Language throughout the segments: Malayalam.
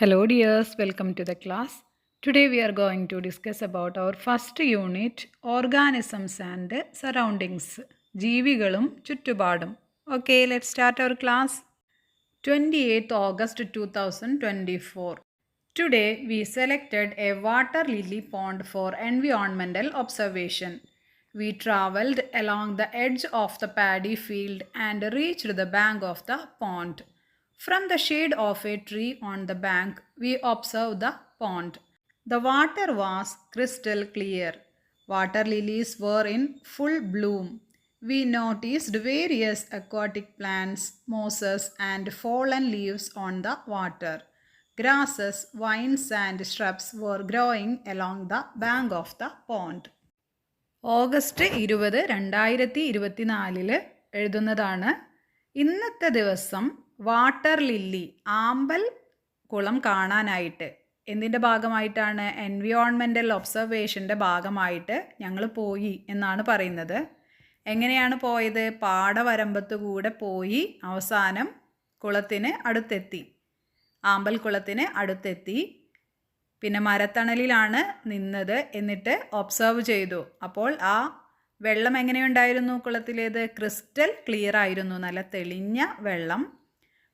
Hello dears, welcome to the class. Today we are going to discuss about our first unit, organisms and surroundings. ജീവികളും ചുറ്റുപാടും. Okay, let's start our class. 28th August 2024. Today we selected a water lily pond for environmental observation. We traveled along the edge of the paddy field and reached the bank of the pond. From the shade of a tree on the bank, we observed the pond. The water was crystal clear. Water lilies were in full bloom. We noticed various aquatic plants, mosses, and fallen leaves on the water. Grasses, vines, and shrubs were growing along the bank of the pond. August 20 2024 എഴുതുന്നതാണ്. ഇന്നത്തെ ദിവസം വാട്ടർ ലില്ലി ആമ്പൽ കുളം കാണാനായിട്ട് എന്തിൻ്റെ ഭാഗമായിട്ടാണ്? എൻവിയോൺമെൻ്റൽ ഒബ്സർവേഷൻ്റെ ഭാഗമായിട്ട് ഞങ്ങൾ പോയി എന്നാണ് പറയുന്നത്. എങ്ങനെയാണ് പോയത്? പാടവരമ്പത്ത് കൂടെ പോയി അവസാനം കുളത്തിന് അടുത്തെത്തി, ആമ്പൽ കുളത്തിന് അടുത്തെത്തി. പിന്നെ മരത്തണലിലാണ് നിന്നത്. എന്നിട്ട് ഒബ്സർവ് ചെയ്തു. അപ്പോൾ ആ വെള്ളം എങ്ങനെയുണ്ടായിരുന്നു? കുളത്തിലേത് ക്രിസ്റ്റൽ ക്ലിയർ ആയിരുന്നു, നല്ല തെളിഞ്ഞ വെള്ളം.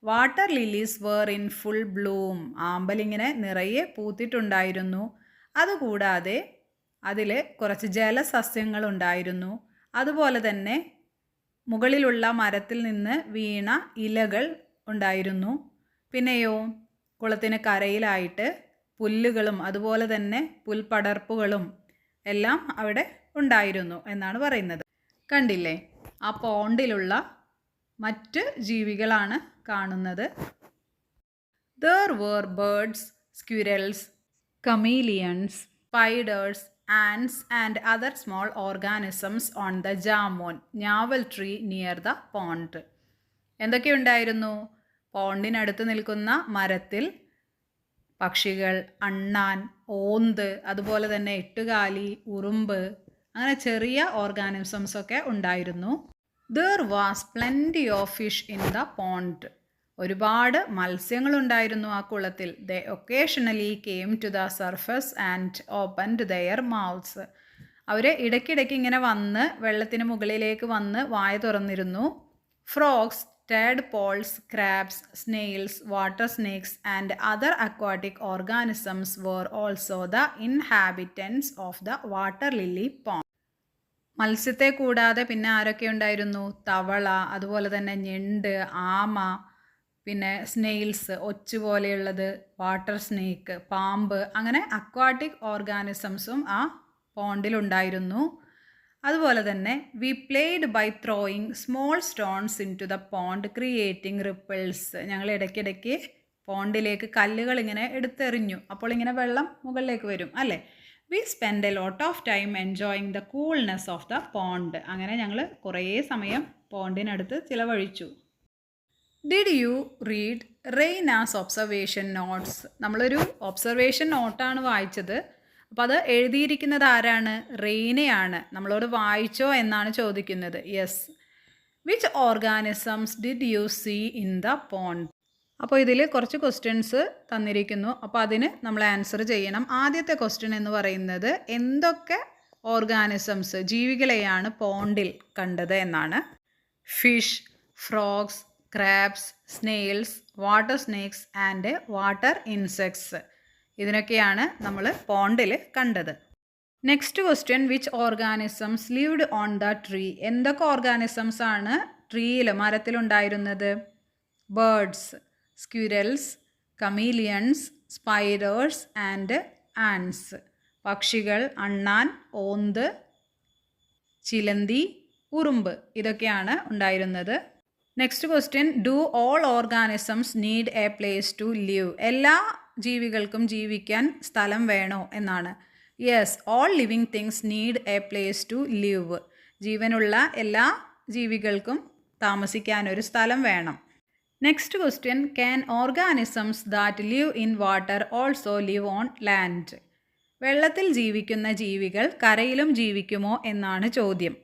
Water lilies were in full bloom, ആമ്പലിങ്ങനെ നിറയെ പൂത്തിട്ടുണ്ടായിരുന്നു. അതുകൂടാതെ അതിൽ കുറച്ച് ജലസസ്യങ്ങളുണ്ടായിരുന്നു. അതുപോലെ തന്നെ മുകളിലുള്ള മരത്തിൽ നിന്ന് വീണ ഇലകൾ ഉണ്ടായിരുന്നു. പിന്നെയോ കുളത്തിന് കരയിലായിട്ട് പുല്ലുകളും അതുപോലെ തന്നെ പുൽപ്പടർപ്പുകളും എല്ലാം അവിടെ ഉണ്ടായിരുന്നു എന്നാണ് പറയുന്നത്. കണ്ടില്ലേ? ആ പോണ്ടിലുള്ള മറ്റ് ജീവികളാണ് കാണുന്നത്. There were birds, squirrels, chameleons, spiders, ants and other small organisms on the jamon, ഞാവൽ tree near the pond. എന്തൊക്കെയുണ്ടായിരുന്നു? പോണ്ടിനടുത്ത് നിൽക്കുന്ന മരത്തിൽ പക്ഷികൾ, അണ്ണാൻ, ഓന്ത്, അതുപോലെ തന്നെ എട്ടുകാലി, ഉറുമ്പ്, അങ്ങനെ ചെറിയ ഓർഗാനിസംസൊക്കെ ഉണ്ടായിരുന്നു. There was plenty of fish in the pond. ഒരുപാട് മത്സ്യങ്ങളുണ്ടായിരുന്നു ആ കുളത്തിൽ. They occasionally came to the surface and opened their mouths. അവർ ഇടയ്ക്കിടയ്ക്ക് ഇങ്ങനെ വന്ന് വെള്ളത്തിന് മുകളിലേക്ക് വന്ന് വായ തുറന്നിരുന്നു. Frogs, tadpoles, crabs, snails, water snakes and other aquatic organisms were also the inhabitants of the water lily pond. മത്സ്യത്തെ കൂടാതെ പിന്നെ ആരൊക്കെ ഉണ്ടായിരുന്നു? തവള, അതുപോലെ തന്നെ ഞണ്ട്, ആമ, പിന്നെ സ്നെയിൽസ്, ഒച്ചു പോലെയുള്ളത്, വാട്ടർ സ്നേക്ക്, പാമ്പ്, അങ്ങനെ അക്വാട്ടിക് ഓർഗാനിസംസും ആ പോണ്ടിലുണ്ടായിരുന്നു. അതുപോലെ തന്നെ we played by throwing small stones into the pond creating ripples. ഞങ്ങൾ ഇടയ്ക്കിടയ്ക്ക് പോണ്ടിലേക്ക് കല്ലുകൾ ഇങ്ങനെ എടുത്തെറിഞ്ഞു. അപ്പോൾ ഇങ്ങനെ വെള്ളം മുകളിലേക്ക് വരും അല്ലേ? We spend a lot of time enjoying the coolness of the pond. അങ്ങനെ ഞങ്ങൾ കുറേ സമയം പോണ്ടിനടുത്ത് ചിലവഴിച്ചു. Did you read Raina's observation notes? നമ്മളൊരു ഒബ്സർവേഷൻ നോട്ടാണ് വായിച്ചത്. അപ്പോൾ അത് എഴുതിയിരിക്കുന്നത് ആരാണ്? റെയ്നയാണ്. നമ്മളോട് വായിച്ചോ എന്നാണ് ചോദിക്കുന്നത്. Yes. Which organisms did you see in the pond? അപ്പോൾ ഇതിൽ കുറച്ച് ക്വസ്റ്റ്യൻസ് തന്നിരിക്കുന്നു. അപ്പോൾ അതിന് നമ്മൾ ആൻസർ ചെയ്യണം. ആദ്യത്തെ ക്വസ്റ്റ്യൻ എന്ന് പറയുന്നത് എന്തൊക്കെ ഓർഗാനിസംസ്, ജീവികളെയാണ് പോണ്ടിൽ കണ്ടത് എന്നാണ്. Fish, frogs, crabs, snails, water snakes and water insects. ഇതിനൊക്കെയാണ് നമ്മൾ പോണ്ടിൽ കണ്ടത്. Next question, which organisms lived on the tree? എന്തൊക്കെ ഓർഗാനിസംസ് ആണ് ട്രീയിൽ, മരത്തിലുണ്ടായിരുന്നത്? Birds, squirrels, chameleons, spiders and ants. പക്ഷികൾ, അണ്ണാൻ, ഓന്ത്, ചിലന്തി, ഉറുമ്പ്, ഇതൊക്കെയാണ് ഉണ്ടായിരുന്നത്. Next question, do all organisms need a place to live? എല്ലാ ജീവികൾക്കും ജീവിക്കാൻ സ്ഥലം വേണോ എന്നാണ്. Yes, all living things need a place to live. ജീവനുള്ള എല്ലാ ജീവികൾക്കും താമസിക്കാനൊരു സ്ഥലം വേണം. Next question, can organisms that live in water also live on land? വെള്ളത്തിൽ ജീവിക്കുന്ന ജീവികൾ കരയിലും ജീവിക്കുമോ എന്നാണ് ചോദ്യം.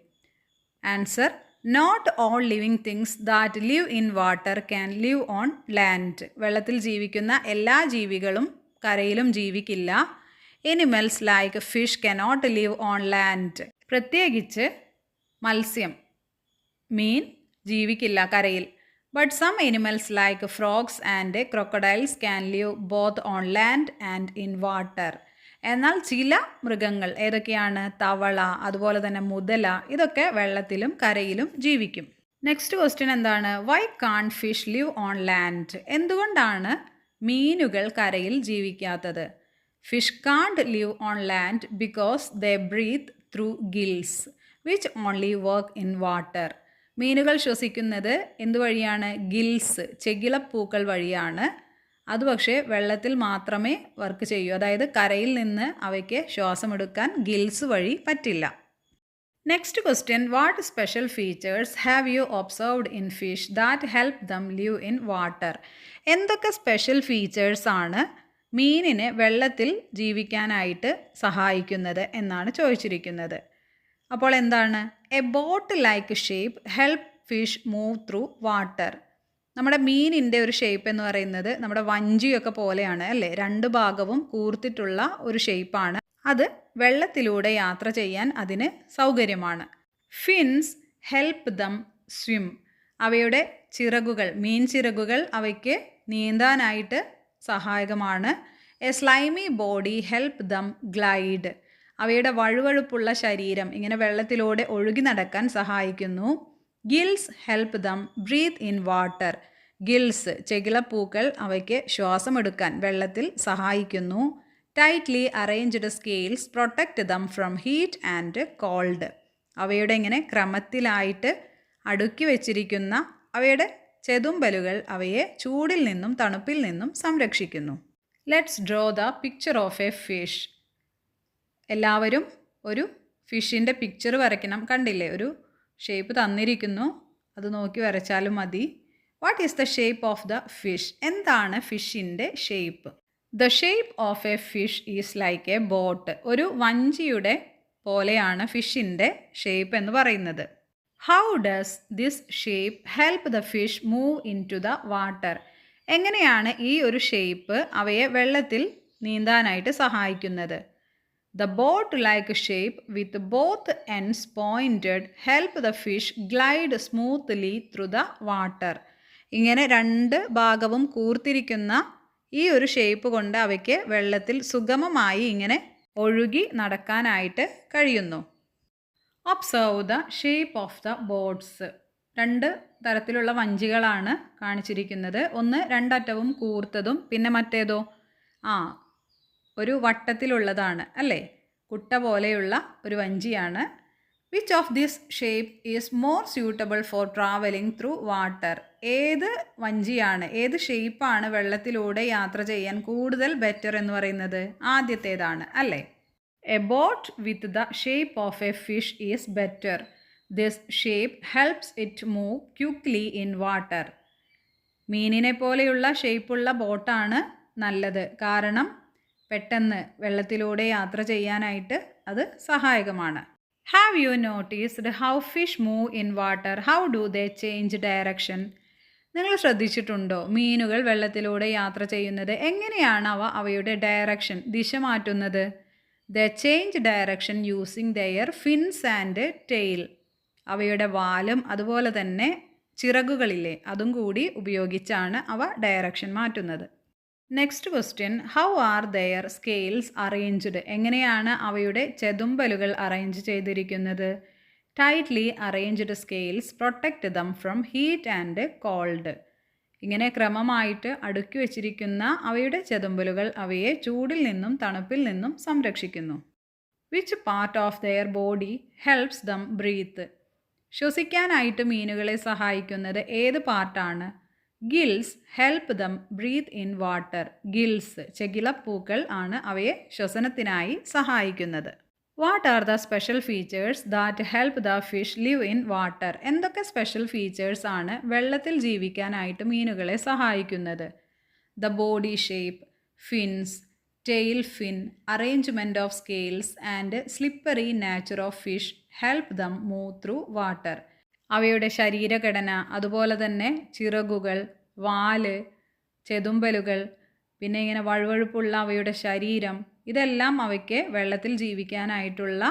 Answer, not all living things that live in water can live on land. വെള്ളത്തിൽ ജീവിക്കുന്ന എല്ലാ ജീവികളും കരയിലും ജീവിക്കില്ല. Animals like fish cannot live on land. പ്രത്യേകിച്ച് മത്സ്യം, മീൻ ജീവിക്കില്ല കരയിൽ. But some animals like frogs and crocodiles can live both on land and in water. എന്നാൽ ചില മൃഗങ്ങൾ ഏതൊക്കെയാണ്? തവള, അതുപോലെ തന്നെ മുതല, ഇതൊക്കെ വെള്ളത്തിലും കരയിലും ജീവിക്കും. നെക്സ്റ്റ് ക്വസ്റ്റ്യൻ എന്താണ്? Why can't fish live on land? എന്തുകൊണ്ടാണ് മീനുകൾ കരയിൽ ജീവിക്കാത്തത്? Fish can't live on land because they breathe through gills which only work in water. മീനുകൾ ശ്വസിക്കുന്നത് എന്തുവഴിയാണ്? ഗിൽസ്, ചെകിളപ്പൂക്കൾ വഴിയാണ്. അത് പക്ഷേ വെള്ളത്തിൽ മാത്രമേ വർക്ക് ചെയ്യൂ. അതായത് കരയിൽ നിന്ന് അവയ്ക്ക് ശ്വാസമെടുക്കാൻ ഗിൽസ് വഴി പറ്റില്ല. Next question, what special features have you observed in fish that help dum live in water? എന്തൊക്കെ സ്പെഷ്യൽ ഫീച്ചേഴ്സാണ് മീനിനെ വെള്ളത്തിൽ ജീവിക്കാനായിട്ട് സഹായിക്കുന്നത് എന്നാണ് ചോദിച്ചിരിക്കുന്നത്. അപ്പോൾ എന്താണ്? A boat like shape help fish move through water. നമ്മുടെ മീനിൻ്റെ ഒരു ഷേപ്പ് എന്ന് പറയുന്നത് നമ്മുടെ വഞ്ചിയൊക്കെ പോലെയാണ് അല്ലേ? രണ്ട് ഭാഗവും കൂർത്തിട്ടുള്ള ഒരു ഷേപ്പാണ്. അത് വെള്ളത്തിലൂടെ യാത്ര ചെയ്യാൻ അതിന് സൗകര്യമാണ്. Fins help them swim. അവയുടെ ചിറകുകൾ, മീൻ ചിറകുകൾ അവയ്ക്ക് നീന്താനായിട്ട് സഹായകമാണ്. A slimy body help them glide. അവയുടെ വഴുവഴുപ്പുള്ള ശരീരം ഇങ്ങനെ വെള്ളത്തിലൂടെ ഒഴുകി നടക്കാൻ സഹായിക്കുന്നു. Gills help them breathe in water. Gills, ചെകിളപ്പൂക്കൾ അവയ്ക്ക് ശ്വാസമെടുക്കാൻ വെള്ളത്തിൽ സഹായിക്കുന്നു. Tightly arranged scales protect them from heat and cold. അവയുടെ ഇങ്ങനെ ക്രമത്തിലായിട്ട് അടുക്കി വച്ചിരിക്കുന്ന അവയുടെ ചെതുമ്പലുകൾ അവയെ ചൂടിൽ നിന്നും തണുപ്പിൽ നിന്നും സംരക്ഷിക്കുന്നു. Let's draw the picture of a fish. എല്ലാവരും ഒരു ഫിഷിൻ്റെ പിക്ചർ വരയ്ക്കണം. കണ്ടില്ലേ? ഒരു ഷേപ്പ് തന്നിരിക്കുന്നു, അത് നോക്കി വരച്ചാലും മതി. What is the shape of the fish? എന്താണ് ഫിഷിൻ്റെ shape? The shape of a fish is like a boat. ഒരു വഞ്ചിയുടെ പോലെയാണ് ഫിഷിൻ്റെ ഷേപ്പ് എന്ന് പറയുന്നത്. How does this shape help the fish move into the water? എങ്ങനെയാണ് ഈ ഒരു ഷേപ്പ് അവയെ വെള്ളത്തിൽ നീന്താനായിട്ട് സഹായിക്കുന്നത്? The boat-like shape with both ends pointed help the fish glide smoothly through the water. ഇങ്ങനെ രണ്ട് ഭാഗവും കൂർത്തിരിക്കുന്ന ഈ ഒരു ഷേപ്പ് കൊണ്ട് അവയ്ക്ക് വെള്ളത്തിൽ സുഗമമായി ഇങ്ങനെ ഒഴുകി നടക്കാനായിട്ട് കഴിയുന്നു. Observe the shape of the boats. രണ്ട് തരത്തിലുള്ള വഞ്ചികളാണ് കാണിച്ചിരിക്കുന്നത്. ഒന്ന് രണ്ടറ്റവും കൂർത്തതും, പിന്നെ മറ്റേതോ ഒരു വട്ടത്തിലുള്ളതാണ് അല്ലേ? കുട്ട പോലെയുള്ള ഒരു വഞ്ചിയാണ്. Which of this shape is more suitable for travelling through water? ഏത് വഞ്ചിയാണ്, ഏത് ഷേപ്പാണ് വെള്ളത്തിലൂടെ യാത്ര ചെയ്യാൻ കൂടുതൽ ബെറ്റർ എന്ന് പറയുന്നത്? ആദ്യത്തേതാണ് അല്ലേ? A boat with the shape of a fish is better. This shape helps it move quickly in water. മീനിനെ പോലെയുള്ള ഷേപ്പുള്ള ബോട്ടാണ് നല്ലത്, കാരണം പെട്ടെന്ന് വെള്ളത്തിലൂടെ യാത്ര ചെയ്യാനായിട്ട് അത് സഹായകമാണ്. Have you noticed how fish move in water? How do they change direction? നിങ്ങൾ ശ്രദ്ധിച്ചിട്ടുണ്ടോ മീനുകൾ വെള്ളത്തിലൂടെ യാത്ര ചെയ്യുന്നത് എങ്ങനെയാണ് അവയുടെ ഡയറക്ഷൻ, ദിശ മാറ്റുന്നത്? They change direction using their fins and tail. അവയുടെ വാലും അതുപോലെ തന്നെ ചിറകുകളില്ലേ, അതും കൂടി ഉപയോഗിച്ചാണ് അവ ഡയറക്ഷൻ മാറ്റുന്നത്. Next question, how are their scales arranged? എങ്ങനെയാണ് അവയുടെ ചെതുമ്പലുകൾ അറേഞ്ച് ചെയ്തിരിക്കുന്നത്? Tightly arranged scales protect them from heat and cold. ഇങ്ങനെ ക്രമമായിട്ട് അടുക്കി വച്ചിരിക്കുന്ന അവയുടെ ചെതുമ്പലുകൾ അവയെ ചൂടിൽ നിന്നും തണുപ്പിൽ നിന്നും സംരക്ഷിക്കുന്നു. Which part of their body helps them breathe? ശ്വസിക്കാനായിട്ട് മീനുകളെ സഹായിക്കുന്നത് ഏത് പാർട്ടാണ്? Gills help them breathe in water. Gills, ചെകിളപ്പൂക്കൾ ആണ് അവയെ ശ്വസനത്തിനായി സഹായിക്കുന്നത്. What are the special features that help the fish live in water? എന്തൊക്കെ സ്പെഷ്യൽ ഫീച്ചേഴ്സ് ആണ് വെള്ളത്തിൽ ജീവിക്കാനായിട്ട് മീനുകളെ സഹായിക്കുന്നത്? The body shape, fins, tail fin, arrangement of scales and slippery nature of fish help them move through water. അവയുടെ ശരീരഘടന, അതുപോലെ തന്നെ ചിറകുകൾ, വാല്, ചെതുമ്പലുകൾ, പിന്നെ ഇങ്ങനെ വഴുവഴുപ്പുള്ള അവയുടെ ശരീരം, ഇതെല്ലാം അവയ്ക്ക് വെള്ളത്തിൽ ജീവിക്കാനായിട്ടുള്ള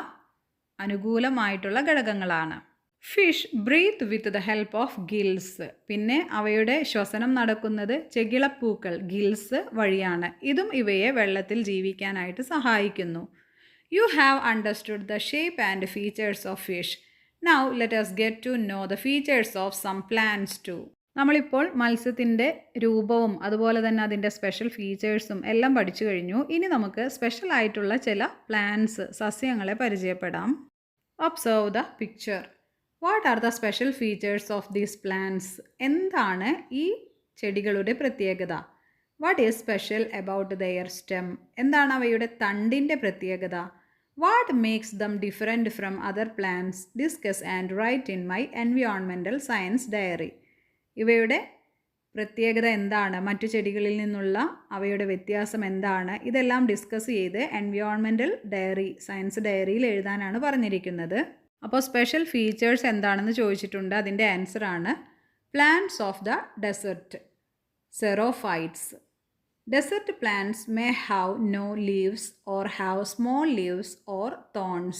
അനുകൂലമായിട്ടുള്ള ഘടകങ്ങളാണ്. Fish breathe with the help of gills. പിന്നെ അവയുടെ ശ്വസനം നടക്കുന്നത് ചെകിളപ്പൂക്കൾ ഗിൽസ് വഴിയാണ്. ഇതും ഇവയെ വെള്ളത്തിൽ ജീവിക്കാനായിട്ട് സഹായിക്കുന്നു. You have understood the shape and features of fish. Now let us get to know the features of some plants too. നമ്മളിപ്പോൾ മത്സ്യത്തിൻ്റെ രൂപവും അതുപോലെ തന്നെ അതിൻ്റെ സ്പെഷ്യൽ ഫീച്ചേഴ്സും എല്ലാം പഠിച്ചു കഴിഞ്ഞു. ഇനി നമുക്ക് സ്പെഷ്യൽ ആയിട്ടുള്ള ചില പ്ലാന്റ്സ്, സസ്യങ്ങളെ പരിചയപ്പെടാം. Observe the picture. What are the special features of these plants? എന്താണ് ഈ ചെടികളുടെ പ്രത്യേകത? What is special about their stem? എന്താണ് അവയുടെ തണ്ടിൻ്റെ പ്രത്യേകത? What makes them different from other plants? Discuss and write in my environmental science diary. ഇവയുടെ പ്രത്യേകത എന്താണ്, മറ്റു ചെടികളിൽ നിന്നുള്ള അവയുടെ വ്യത്യാസം എന്താണ്, ഇതെല്ലാം ഡിസ്കസ് ചെയ്ത് എൻവയോൺമെൻറ്റൽ ഡയറി, സയൻസ് ഡയറിയിൽ എഴുതാനാണ് പറഞ്ഞിരിക്കുന്നത്. അപ്പോൾ സ്പെഷ്യൽ ഫീച്ചേഴ്സ് എന്താണെന്ന് ചോദിച്ചിട്ടുണ്ട്. അതിൻ്റെ ആൻസറാണ് plants of the desert, xerophytes. Desert plants may have no leaves or have small leaves or thorns.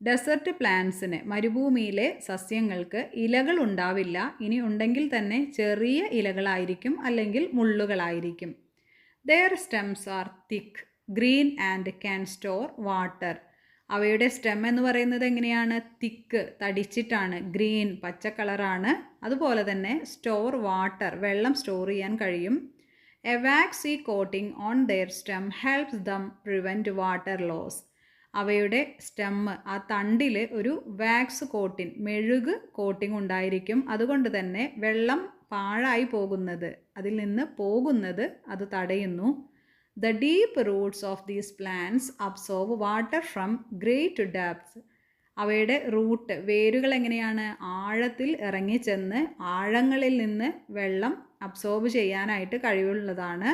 Desert പ്ലാന്റ്സിന്, മരുഭൂമിയിലെ സസ്യങ്ങൾക്ക് ഇലകൾ ഉണ്ടാവില്ല. ഇനി ഉണ്ടെങ്കിൽ തന്നെ ചെറിയ ഇലകളായിരിക്കും, അല്ലെങ്കിൽ മുള്ളുകളായിരിക്കും. Their stems are thick, green and can store water. അവയുടെ സ്റ്റെം എന്ന് പറയുന്നത് എങ്ങനെയാണ്? തിക്ക്, തടിച്ചിട്ടാണ്, ഗ്രീൻ, പച്ച കളറാണ്. അതുപോലെ തന്നെ സ്റ്റോർ വാട്ടർ, വെള്ളം സ്റ്റോർ ചെയ്യാൻ കഴിയും. A waxy coating on their stem helps them prevent water loss. അവയുടെ സ്റ്റെമ്മ്, ആ തണ്ടിൽ ഒരു വാക്സ് കോട്ടിങ്, മെഴുക് കോട്ടിംഗ് ഉണ്ടായിരിക്കും. അതുകൊണ്ട് തന്നെ വെള്ളം പാഴായി പോകുന്നത്, അതിൽ നിന്ന് പോകുന്നത് അത് തടയുന്നു. The deep roots of these plants absorb water from great depths. അവയുടെ റൂട്ട്, വേരുകൾ എങ്ങനെയാണ്? ആഴത്തിൽ ഇറങ്ങിച്ചെന്ന് ആഴങ്ങളിൽ നിന്ന് വെള്ളം അബ്സോർബ് ചെയ്യാനായിട്ട് കഴിവുള്ളതാണ്.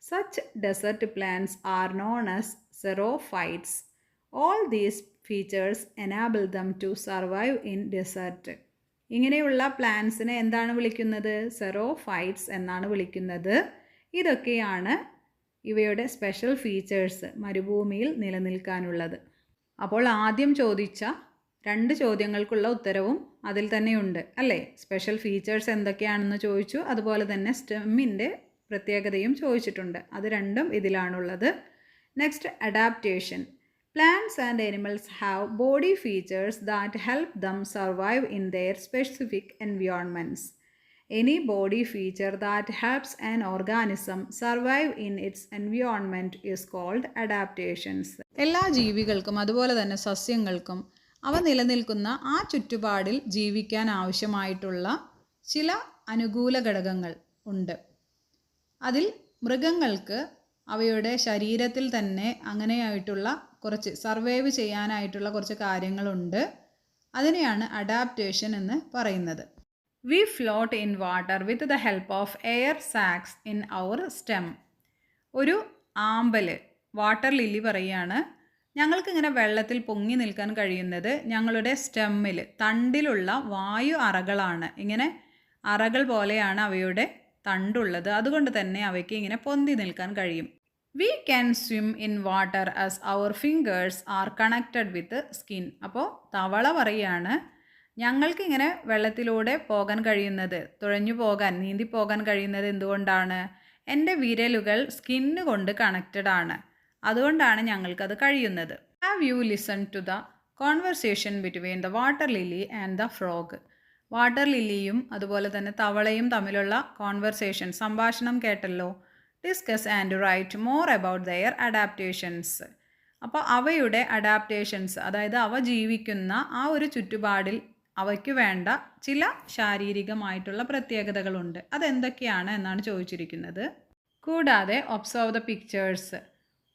Such desert plants are known as xerophytes. All these features enable them to survive in desert. ഇങ്ങനെയുള്ള പ്ലാന്റ്സിനെ എന്താണ് വിളിക്കുന്നത്? സെറോഫൈറ്റ്സ് എന്നാണ് വിളിക്കുന്നത്. ഇതൊക്കെയാണ് ഇവയുടെ സ്പെഷ്യൽ ഫീച്ചേഴ്സ്, മരുഭൂമിയിൽ നിലനിൽക്കാനുള്ളത്. അപ്പോൾ ആദ്യം ചോദിച്ച 2 ചോദ്യങ്ങൾക്കുള്ള ഉത്തരവും അതിൽ തന്നെയുണ്ട് അല്ലേ? സ്പെഷ്യൽ ഫീച്ചേഴ്സ് എന്തൊക്കെയാണെന്ന് ചോദിച്ചു, അതുപോലെ തന്നെ സ്റ്റെമ്മിൻ്റെ പ്രത്യേകതയും ചോദിച്ചിട്ടുണ്ട്. അത് രണ്ടും ഇതിലാണുള്ളത്. Next, adaptation. Plants and animals have body features that help them survive in their specific environments. Any body feature that helps an organism survive in its environment is called adaptations. എല്ലാ ജീവികൾക്കും അതുപോലെ തന്നെ സസ്യങ്ങൾക്കും അവ നിലനിൽക്കുന്ന ആ ചുറ്റുപാടിൽ ജീവിക്കാൻ ആവശ്യമായിട്ടുള്ള ചില അനുകൂല ഘടകങ്ങൾ ഉണ്ട്. അതിൽ മൃഗങ്ങൾക്ക് അവയുടെ ശരീരത്തിൽ തന്നെ അങ്ങനെയായിട്ടുള്ള കുറച്ച് സർവൈവ് ചെയ്യാനായിട്ടുള്ള കുറച്ച് കാര്യങ്ങളുണ്ട്. അതിനെയാണ് അഡാപ്റ്റേഷൻ എന്ന് പറയുന്നത്. We float in water with the help of air sacs in our stem. ഒരു ആമ്പല്, വാട്ടർ ലില്ലി പറയുകയാണ്, ഞങ്ങൾക്കിങ്ങനെ വെള്ളത്തിൽ പൊങ്ങി നിൽക്കാൻ കഴിയുന്നത് ഞങ്ങളുടെ സ്റ്റെമ്മിൽ, തണ്ടിലുള്ള വായു അറകളാണ്. ഇങ്ങനെ അറകൾ പോലെയാണ് അവയുടെ തണ്ടുള്ളത്. അതുകൊണ്ട് തന്നെ അവയ്ക്ക് ഇങ്ങനെ പൊന്തി നിൽക്കാൻ കഴിയും. We can swim in water as our fingers are connected with skin. അപ്പോൾ തവള പറയുകയാണ്, ഞങ്ങൾക്കിങ്ങനെ വെള്ളത്തിലൂടെ പോകാൻ കഴിയുന്നത്, തുഴഞ്ഞു പോകാൻ, നീന്തി പോകാൻ കഴിയുന്നത് എന്തുകൊണ്ടാണ്? എൻ്റെ വിരലുകൾ സ്കിന്ന് കൊണ്ട് കണക്റ്റഡ് ആണ്, അതുകൊണ്ടാണ് ഞങ്ങൾക്കത് കഴിയുന്നത്. Have you listen to the conversation between the water lily and the frog. Water ലില്ലിയും അതുപോലെ തന്നെ തവളയും തമ്മിലുള്ള കോൺവെർസേഷൻ, സംഭാഷണം കേട്ടല്ലോ. Discuss and write more about their adaptations. അപ്പോൾ അവയുടെ അഡാപ്റ്റേഷൻസ്, അതായത് അവ ജീവിക്കുന്ന ആ ഒരു ചുറ്റുപാടിൽ അവയ്ക്ക് വേണ്ട ചില ശാരീരികമായിട്ടുള്ള പ്രത്യേകതകളുണ്ട്. അതെന്തൊക്കെയാണ് എന്നാണ് ചോദിച്ചിരിക്കുന്നത്. കൂടാതെ observe the pictures.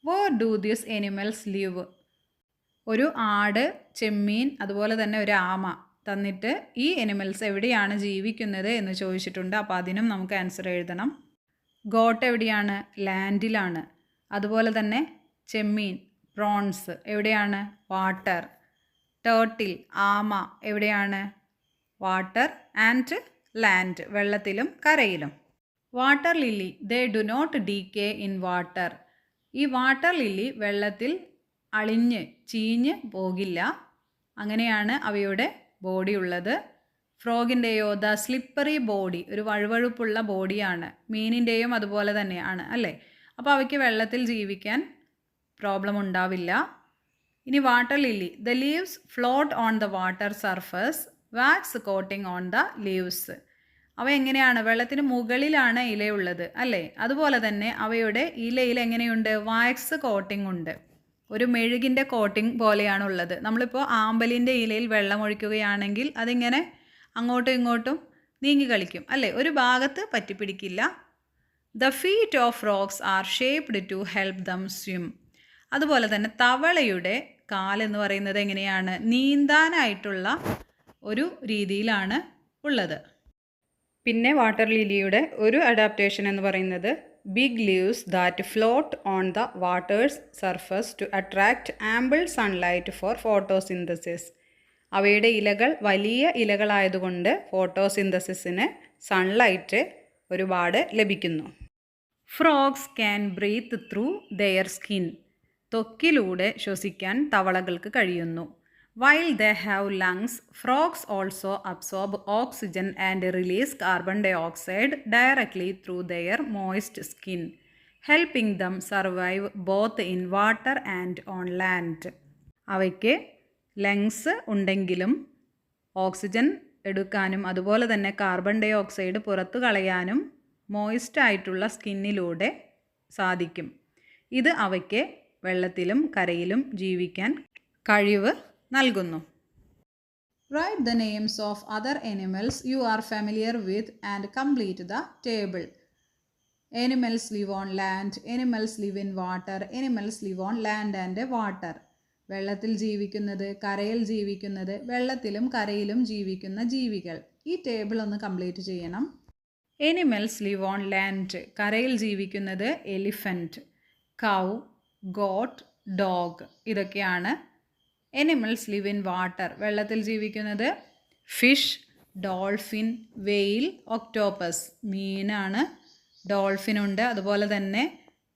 Where do these animals live? ഒരു ആട്, ചെമ്മീൻ, അതുപോലെ തന്നെ ഒരു ആമ തന്നിട്ട് ഈ എനിമൽസ് എവിടെയാണ് ജീവിക്കുന്നത് എന്ന് ചോദിച്ചിട്ടുണ്ട്. അപ്പോൾ അതിനും നമുക്ക് ആൻസർ എഴുതണം. ഗോട്ട് എവിടെയാണ്? ലാൻഡിലാണ്. അതുപോലെ തന്നെ ചെമ്മീൻ, പ്രോൺസ് എവിടെയാണ്? വാട്ടർ. ടേർട്ടിൽ, ആമ എവിടെയാണ്? വാട്ടർ ആൻഡ് ലാൻഡ്, വെള്ളത്തിലും കരയിലും. Water lily, they do not decay in water. ഈ വാട്ടർ ലില്ലി വെള്ളത്തിൽ അളിഞ്ഞ് ചീഞ്ഞ് പോകില്ല, അങ്ങനെയാണ് അവയുടെ ബോഡി ഉള്ളത്. ഫ്രോഗിൻ്റെയോ ദ സ്ലിപ്പറി ബോഡി, ഒരു വഴുവഴുപ്പുള്ള ബോഡിയാണ്. മീനിൻ്റെയും അതുപോലെ തന്നെയാണ് അല്ലേ. അപ്പോൾ അവയ്ക്ക് വെള്ളത്തിൽ ജീവിക്കാൻ പ്രോബ്ലം ഉണ്ടാവില്ല. ഇനി water lily, the leaves float on the water surface, wax coating on the leaves. അവ എങ്ങനെയാണ്, വെള്ളത്തിന് മുകളിലാണ് ഇലയുള്ളത് അല്ലേ. അതുപോലെ തന്നെ അവയുടെ ഇലയിൽ എങ്ങനെയുണ്ട്, വാക്സ് കോട്ടിംഗ് ഉണ്ട്. ഒരു മെഴുകിൻ്റെ കോട്ടിംഗ് പോലെയാണുള്ളത്. നമ്മളിപ്പോൾ ആമ്പലിൻ്റെ ഇലയിൽ വെള്ളം ഒഴിക്കുകയാണെങ്കിൽ അതിങ്ങനെ അങ്ങോട്ടും ഇങ്ങോട്ടും നീങ്ങി കളിക്കും അല്ലേ, ഒരു ഭാഗത്ത് പറ്റിപ്പിടിക്കില്ല. The feet of frogs are shaped to help them swim. അതുപോലെ തന്നെ തവളയുടെ കാലെന്ന് പറയുന്നത് എങ്ങനെയാണ്, നീന്താനായിട്ടുള്ള ഒരു രീതിയിലാണ് ഉള്ളത്. പിന്നെ വാട്ടർ ലില്ലിയുടെ ഒരു അഡാപ്റ്റേഷൻ എന്ന് പറയുന്നത് big leaves that float on the water's surface to attract ample sunlight for photosynthesis. അവയുടെ ഇലകൾ വലിയ ഇലകളായതുകൊണ്ട് ഫോട്ടോസിന്തസിസിന് സൺലൈറ്റ് ഒരുപാട് ലഭിക്കുന്നു. Frogs can breathe through their skin. ത്വക്കിലൂടെ ശ്വസിക്കാൻ തവളകൾക്ക് കഴിയുന്നു. While they have lungs, frogs also absorb oxygen and release carbon dioxide directly through their moist skin, helping them survive both in water and on land. അവയ്ക്ക് ലങ്സ് ഉണ്ടെങ്കിലും ഓക്സിജൻ എടുക്കാനും അതുപോലെ തന്നെ കാർബൺ ഡൈ ഓക്സൈഡ് പുറത്തു കളയാനും മോയിസ്റ്റ് ആയിട്ടുള്ള സ്കിന്നിലൂടെ സാധിക്കും. ഇത് അവയ്ക്ക് വെള്ളത്തിലും കരയിലും ജീവിക്കാൻ കഴിവ് നൽകുന്നു. Write the names of other animals you are familiar with and complete the table. Animals live on land, animals live in water, animals live on land and water. വെള്ളത്തിൽ ജീവിക്കുന്നത്, കരയിൽ ജീവിക്കുന്നത്, വെള്ളത്തിലും കരയിലും ജീവിക്കുന്ന ജീവികൾ. ഈ ടേബിൾ ഒന്ന് കംപ്ലീറ്റ് ചെയ്യണം. എനിമൽസ് ലിവ് ഓൺ ലാൻഡ്, കരയിൽ ജീവിക്കുന്നത് എലിഫൻറ്റ്, കൗ, ഗോട്ട്, ഡോഗ്, ഇതൊക്കെയാണ്. എനിമൽസ് ലിവ് ഇൻ വാട്ടർ, വെള്ളത്തിൽ ജീവിക്കുന്നത് ഫിഷ്, ഡോൾഫിൻ, വെയിൽ, ഒക്ടോപ്പസ്, മീനാണ്, ഡോൾഫിനുണ്ട്, അതുപോലെ തന്നെ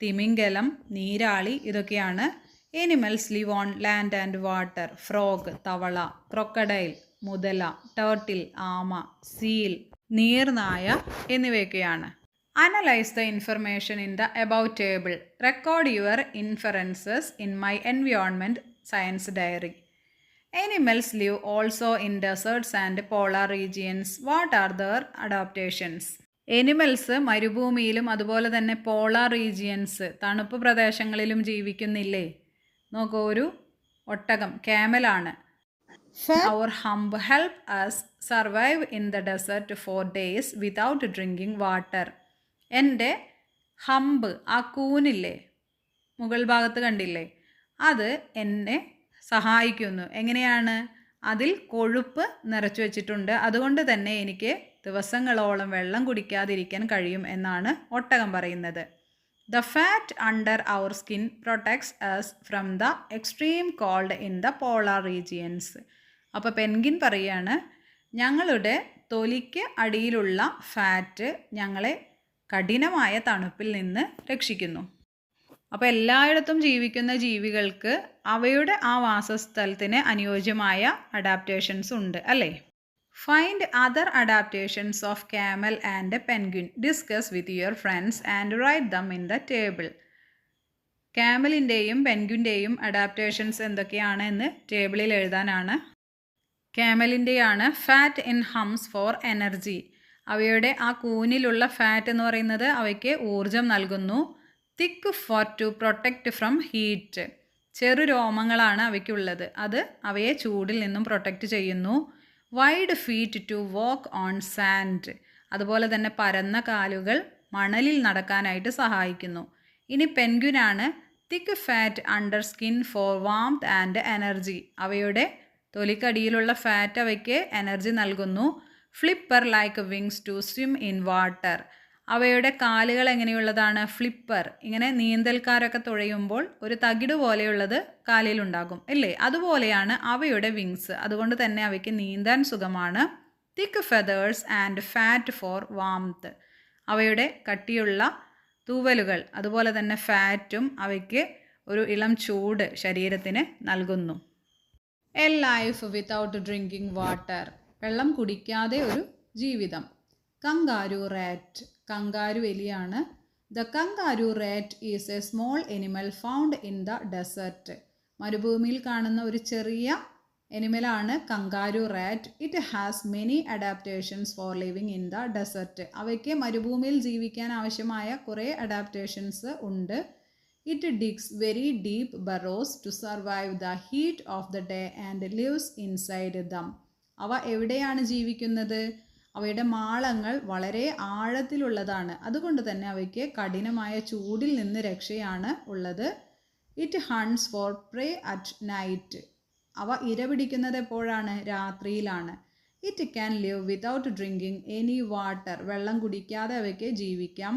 തിമിംഗലം, നീരാളി, ഇതൊക്കെയാണ്. Animals live on land and water, frog, തവള, ക്രൊക്കഡൈൽ, മുതല, ടേർട്ടിൽ, ആമ, സീൽ, നീർനായ എന്നിവയൊക്കെയാണ്. Analyse the information in the above table. Record your inferences in my environment science diary. Animals live also in deserts and polar regions. What are their adaptations? Animals മരുഭൂമിയിലും അതുപോലെ തന്നെ പോളാർ റീജിയൻസ്, തണുപ്പ് പ്രദേശങ്ങളിലും ജീവിക്കുന്നില്ലേ. നോക്കൂ, ഒരു ഒട്ടകം, ക്യാമലാണ്. Our hump help us survive in the desert for days without drinking water. എൻ്റെ ഹമ്പ്, ആ കൂനില്ലേ മുകൾ ഭാഗത്ത് കണ്ടില്ലേ, അത് എന്നെ സഹായിക്കുന്നു. എങ്ങനെയാണ്, അതിൽ കൊഴുപ്പ് നിറച്ചു വച്ചിട്ടുണ്ട്, അതുകൊണ്ട് തന്നെ എനിക്ക് ദിവസങ്ങളോളം വെള്ളം കുടിക്കാതിരിക്കാൻ കഴിയും എന്നാണ് ഒട്ടകം പറയുന്നത്. The fat under our skin protects us from the extreme cold in the polar regions. അപ്പോൾ പെൻഗിൻ പറയാണ്, ഞങ്ങളുടെ തൊലിക്ക് അടിയിലുള്ള ഫാറ്റ് ഞങ്ങളെ കഠിനമായ തണുപ്പിൽ നിന്ന് രക്ഷിക്കുന്നു. അപ്പോൾ എല്ലായിടത്തും ജീവിക്കുന്ന ജീവികൾക്ക് അവയുടെ ആ വാസസ്ഥലത്തിന് അനുയോജ്യമായ അഡാപ്റ്റേഷൻസ് ഉണ്ട് അല്ലേ. Find other adaptations of camel and penguin. Discuss with your friends and write them in the table. ക്യാമലിൻ്റെയും പെൻഗ്വിൻ്റെയും അഡാപ്റ്റേഷൻസ് എന്തൊക്കെയാണ് എന്ന് ടേബിളിൽ എഴുതാനാണ്. ക്യാമലിൻ്റെയാണ് fat in humps for energy. അവയുടെ ആ കൂനിലുള്ള ഫാറ്റ് എന്ന് പറയുന്നത് അവയ്ക്ക് ഊർജം നൽകുന്നു. Thick fur to protect from heat. ചെറു രോമങ്ങളാണ് അവയ്ക്കുള്ളത്, അത് അവയെ ചൂടിൽ നിന്നും പ്രൊട്ടക്റ്റ് ചെയ്യുന്നു. Wide feet to walk on sand. അതുപോലെ തന്നെ പരന്ന കാലുകൾ മണലിൽ നടക്കാനായിട്ട് സഹായിക്കുന്നു. ഇനി പെൻഗ്വിനാണ് thick fat under skin for warmth and energy. അവയുടെ തൊലിക്കടിയിലുള്ള ഫാറ്റ് അവയ്ക്ക് എനർജി നൽകുന്നു. Flipper like wings to swim in water. അവയുടെ കാലുകൾ എങ്ങനെയുള്ളതാണ്? ഫ്ലിപ്പർ. ഇങ്ങനെ നീന്തൽക്കാരൊക്കെ തുഴയുമ്പോൾ ഒരു തകിട് പോലെയുള്ളത് കാലിലുണ്ടാകും അല്ലേ, അതുപോലെയാണ് അവയുടെ വിങ്സ്. അതുകൊണ്ട് തന്നെ അവയ്ക്ക് നീന്താൻ സുഖമാണ്. Thick feathers and fat for warmth. അവയുടെ കട്ടിയുള്ള തൂവലുകൾ അതുപോലെ തന്നെ ഫാറ്റും അവയ്ക്ക് ഒരു ഇളം ചൂട് ശരീരത്തിന് നൽകുന്നു. A life without drinking water. വെള്ളം കുടിക്കാതെ ഒരു ജീവിതം. Kangaroo rat. കങ്കാരു എലിയാണ്. The kangaroo rat is a small animal found in the desert. മരുഭൂമിയിൽ കാണുന്ന ഒരു ചെറിയ എനിമലാണ് kangaroo rat. It has many adaptations for living in the desert. അവയ്ക്ക് മരുഭൂമിയിൽ ജീവിക്കാൻ ആവശ്യമായ കുറേ അഡാപ്റ്റേഷൻസ് ഉണ്ട്. It digs very deep burrows to survive the heat of the day and lives inside them. അവ എവിടെയാണ് ജീവിക്കുന്നത്? അവയുടെ മാളങ്ങൾ വളരെ ആഴത്തിലുള്ളതാണ്. അതുകൊണ്ട് തന്നെ അവയ്ക്ക് കഠിനമായ ചൂടിൽ നിന്ന് രക്ഷയാണ് ഉള്ളത്. It hunts for prey at night. അവ ഇരപിടിക്കുന്നത് എപ്പോഴാണ്? രാത്രിയിലാണ്. It can live without drinking any water. വെള്ളം കുടിക്കാതെ അവയ്ക്ക് ജീവിക്കാം.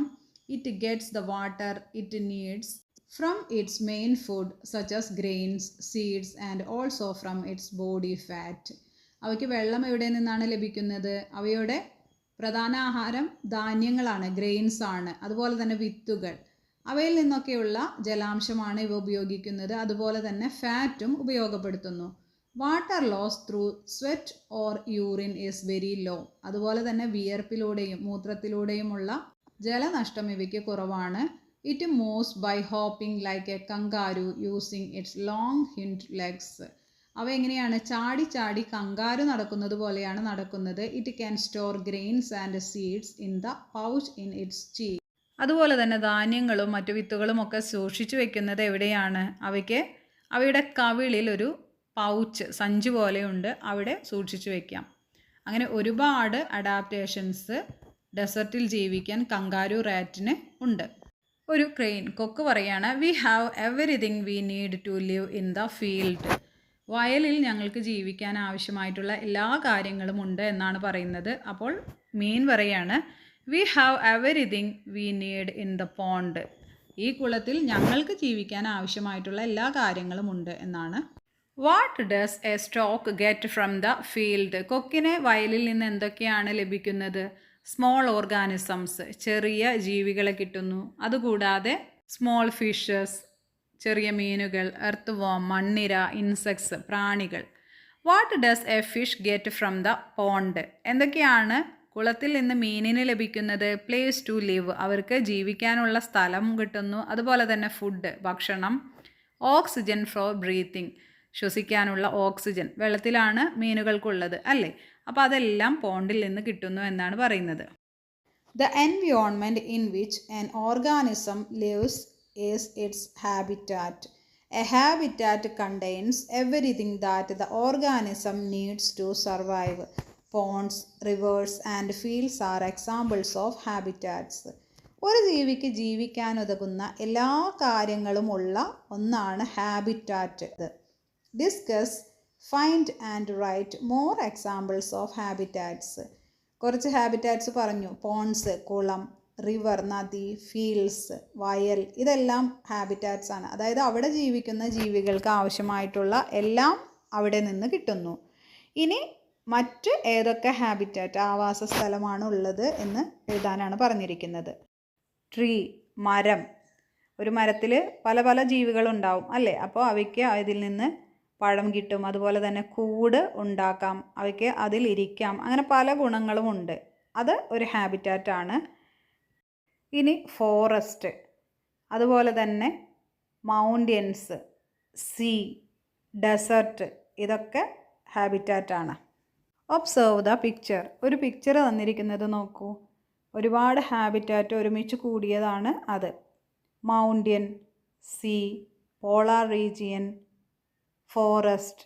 It gets the water it needs from its main food such as grains, seeds and also from its body fat. അവയ്ക്ക് വെള്ളം എവിടെ നിന്നാണ് ലഭിക്കുന്നത്? അവയുടെ പ്രധാന ആഹാരം ധാന്യങ്ങളാണ്, ഗ്രെയിൻസ് ആണ്, അതുപോലെ തന്നെ വിത്തുകൾ. അവയിൽ നിന്നൊക്കെയുള്ള ജലാംശമാണ് ഇവ ഉപയോഗിക്കുന്നത്. അതുപോലെ തന്നെ ഫാറ്റും ഉപയോഗപ്പെടുത്തുന്നു. Water loss through sweat or urine is very low. അതുപോലെ തന്നെ വിയർപ്പിലൂടെയും മൂത്രത്തിലൂടെയുമുള്ള ജലനഷ്ടം ഇവയ്ക്ക് കുറവാണ്. It moves by hopping like a kangaroo using its long hind legs. അവ എങ്ങനെയാണ്? ചാടി ചാടി കങ്കാരു നടക്കുന്നത് പോലെയാണ് നടക്കുന്നത്. It can store grains and seeds in the pouch in its cheek. അതുപോലെ തന്നെ ധാന്യങ്ങളും മറ്റു വിത്തുകളും ഒക്കെ സൂക്ഷിച്ചു വെക്കുന്നത് എവിടെയാണ്? അവയ്ക്ക് അവയുടെ കവിളിൽ ഒരു പൗച്ച്, സഞ്ചി പോലെയുണ്ട്, അവിടെ സൂക്ഷിച്ചു വെക്കാം. അങ്ങനെ ഒരുപാട് അഡാപ്റ്റേഷൻസ് ഡെസേർട്ടിൽ ജീവിക്കാൻ കങ്കാരു റാറ്റിന് ഉണ്ട്. ഒരു ക്രെയിൻ കൊക്ക് പറയാണ്, we have everything we need to live in the field. വയലിൽ ഞങ്ങൾക്ക് ജീവിക്കാൻ ആവശ്യമായിട്ടുള്ള എല്ലാ കാര്യങ്ങളും ഉണ്ട് എന്നാണ് പറയുന്നത്. അപ്പോൾ മീൻ പറയാണ്, we have everything we need in the pond. ഈ കുളത്തിൽ ഞങ്ങൾക്ക് ജീവിക്കാൻ ആവശ്യമായിട്ടുള്ള എല്ലാ കാര്യങ്ങളും ഉണ്ട് എന്നാണ്. What does a stork get from the field. കൊക്കിനെ വയലിൽ നിന്ന് എന്തൊക്കെയാണ് ലഭിക്കുന്നത്? സ്മോൾ ഓർഗാനിസംസ്, ചെറിയ ജീവികളെ കിട്ടുന്നു. അതുകൂടാതെ സ്മോൾ ഫിഷസ്, ചെറിയ മീനുകൾ, എർത്ത് വോം, മണ്ണിര, ഇൻസെക്ട്സ്, പ്രാണികൾ. What does A fish get from the pond. എന്തൊക്കെയാണ് കുളത്തിൽ നിന്ന് മീനിന് ലഭിക്കുന്നത്? പ്ലേസ് ടു ലിവ്, അവർക്ക് ജീവിക്കാനുള്ള സ്ഥലം കിട്ടുന്നു. അതുപോലെ തന്നെ ഫുഡ്, ഭക്ഷണം. ഓക്സിജൻ ഫോർ ബ്രീത്തിങ്, ശ്വസിക്കാനുള്ള ഓക്സിജൻ വെള്ളത്തിലാണ് മീനുകൾക്കുള്ളത് അല്ലേ? അപ്പോൾ അതെല്ലാം പോണ്ടിൽ നിന്ന് കിട്ടുന്നു എന്നാണ് പറയുന്നത്. The environment in which an organism lives is its habitat. A habitat contains everything that the organism needs to survive. Ponds, rivers and fields are examples of habitats. ഒരു ജീവിക്ക് ജീവിക്കാനുതകുന്ന എല്ലാ കാര്യങ്ങളും ഉള്ള ഒന്നാണ് habitat. Discuss, find and write more examples of habitats. കുറച്ച് ഹാബിറ്റാറ്റ്സ് പറഞ്ഞു. പോൺസ് കുളം, റിവർ നദി, ഫീൽഡ്സ് വയൽ, ഇതെല്ലാം ഹാബിറ്റാറ്റ്സ് ആണ്. അതായത് അവിടെ ജീവിക്കുന്ന ജീവികൾക്ക് ആവശ്യമായിട്ടുള്ള എല്ലാം അവിടെ നിന്ന് കിട്ടുന്നു. ഇനി മറ്റ് ഏതൊക്കെ ഹാബിറ്റാറ്റ് ആവാസ സ്ഥലമാണ് ഉള്ളത് എന്ന് എഴുതാനാണ് പറഞ്ഞിരിക്കുന്നത്. ട്രീ മരം, ഒരു മരത്തിൽ പല പല ജീവികളുണ്ടാവും അല്ലേ? അപ്പോൾ അവയ്ക്ക് അതിൽ നിന്ന് പഴം കിട്ടും. അതുപോലെ തന്നെ കൂട് ഉണ്ടാക്കാം, അവയ്ക്ക് അതിലിരിക്കാം, അങ്ങനെ പല ഗുണങ്ങളുമുണ്ട്. അത് ഒരു ഹാബിറ്റാറ്റാണ്. ഇനി ഫോറസ്റ്റ്, അതുപോലെ തന്നെ മൗണ്ടൻസ്, സീ, ഡെസേർട്ട്, ഇതൊക്കെ ഹാബിറ്റാറ്റാണ്. Observe the picture. ഒരു പിക്ചർ തന്നിരിക്കുന്നത് നോക്കൂ. ഒരുപാട് ഹാബിറ്റാറ്റ് ഒരുമിച്ച് കൂടിയതാണ് അത്. Mountain, sea, polar region, forest,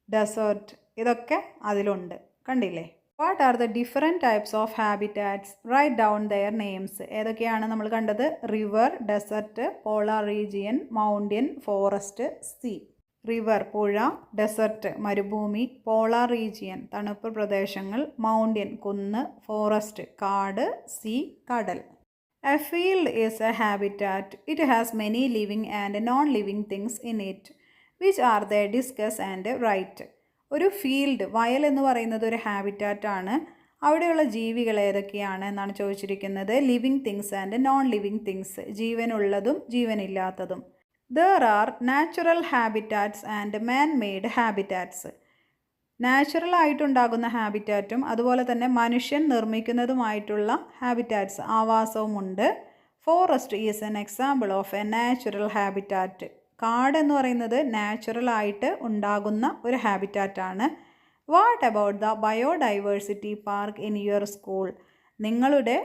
desert, ഇതൊക്കെ അതിലുണ്ട്. കണ്ടില്ലേ? What are the different types of habitats? Write down their names. ഏതൊക്കെയാണ് നമ്മൾ കണ്ടത്? River, desert, polar region, mountain, forest, sea. River പുഴ, ഡെസേർട്ട് മരുഭൂമി, പോളാർ റീജിയൻ തണുപ്പ് പ്രദേശങ്ങൾ, മൗണ്ടൻ കുന്ന്, ഫോറസ്റ്റ് കാട്, സീ കടൽ. A field is a habitat. It has many living and non living things in it. Which are the discuss and write. ഒരു ഫീൽഡ്, വയൽ എന്ന് പറയുന്നത് ഒരു ഹാബിറ്റാറ്റാണ്. അവിടെയുള്ള ജീവികൾ ഏതൊക്കെയാണ് എന്നാണ് ചോദിച്ചിരിക്കുന്നത്. Living things and non living things, ജീവനുള്ളതും ജീവനില്ലാത്തതും. There are natural habitats and man made habitats. Natural ആയിട്ടുണ്ടാകുന്ന ഹാബിറ്റാറ്റും അതുപോലെ തന്നെ മനുഷ്യൻ നിർമ്മിക്കുന്നതുമായിട്ടുള്ള ഹാബിറ്റാറ്റ്സ്, ആവാസവുമുണ്ട്. Forest is an example of a natural habitat. കാട് എന്ന് പറയുന്നത് നാച്ചുറൽ ആയിട്ട് ഉണ്ടാകുന്ന ഒരു ഹാബിറ്റാറ്റാണ്. What about the biodiversity park in your school? നിങ്ങളുടെ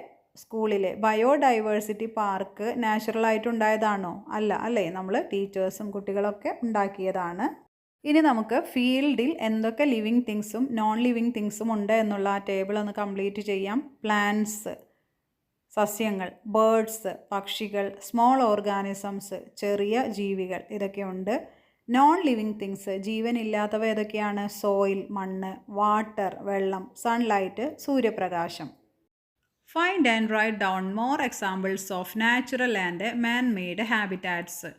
സ്കൂളിലെ ബയോഡൈവേഴ്സിറ്റി പാർക്ക് നാച്ചുറൽ ആയിട്ടുണ്ടായതാണോ? അല്ല അല്ലേ, നമ്മൾ ടീച്ചേഴ്സും കുട്ടികളൊക്കെ ഉണ്ടാക്കിയതാണ്. ഇനി നമുക്ക് ഫീൽഡിൽ എന്തൊക്കെ ലിവിങ് തിങ്സും നോൺ ലിവിങ് തിങ്സും ഉണ്ട് എന്നുള്ള ആ ടേബിൾ ഒന്ന് കംപ്ലീറ്റ് ചെയ്യാം. പ്ലാന്റ്സ്, സസ്യങ്ങൾ, ബേർഡ്സ്, പക്ഷികൾ, സ്മോൾ ഓർഗാനിസംസ്, ചെറിയ ജീവികൾ, ഇതൊക്കെയുണ്ട്. നോൺ ലിവിങ് തിങ്സ്, ജീവനില്ലാത്തവ ഏതൊക്കെയാണ്? സോയിൽ, മണ്ണ്, വാട്ടർ, വെള്ളം, സൺലൈറ്റ്, സൂര്യപ്രകാശം. Find and write down more examples of natural and man made habitats.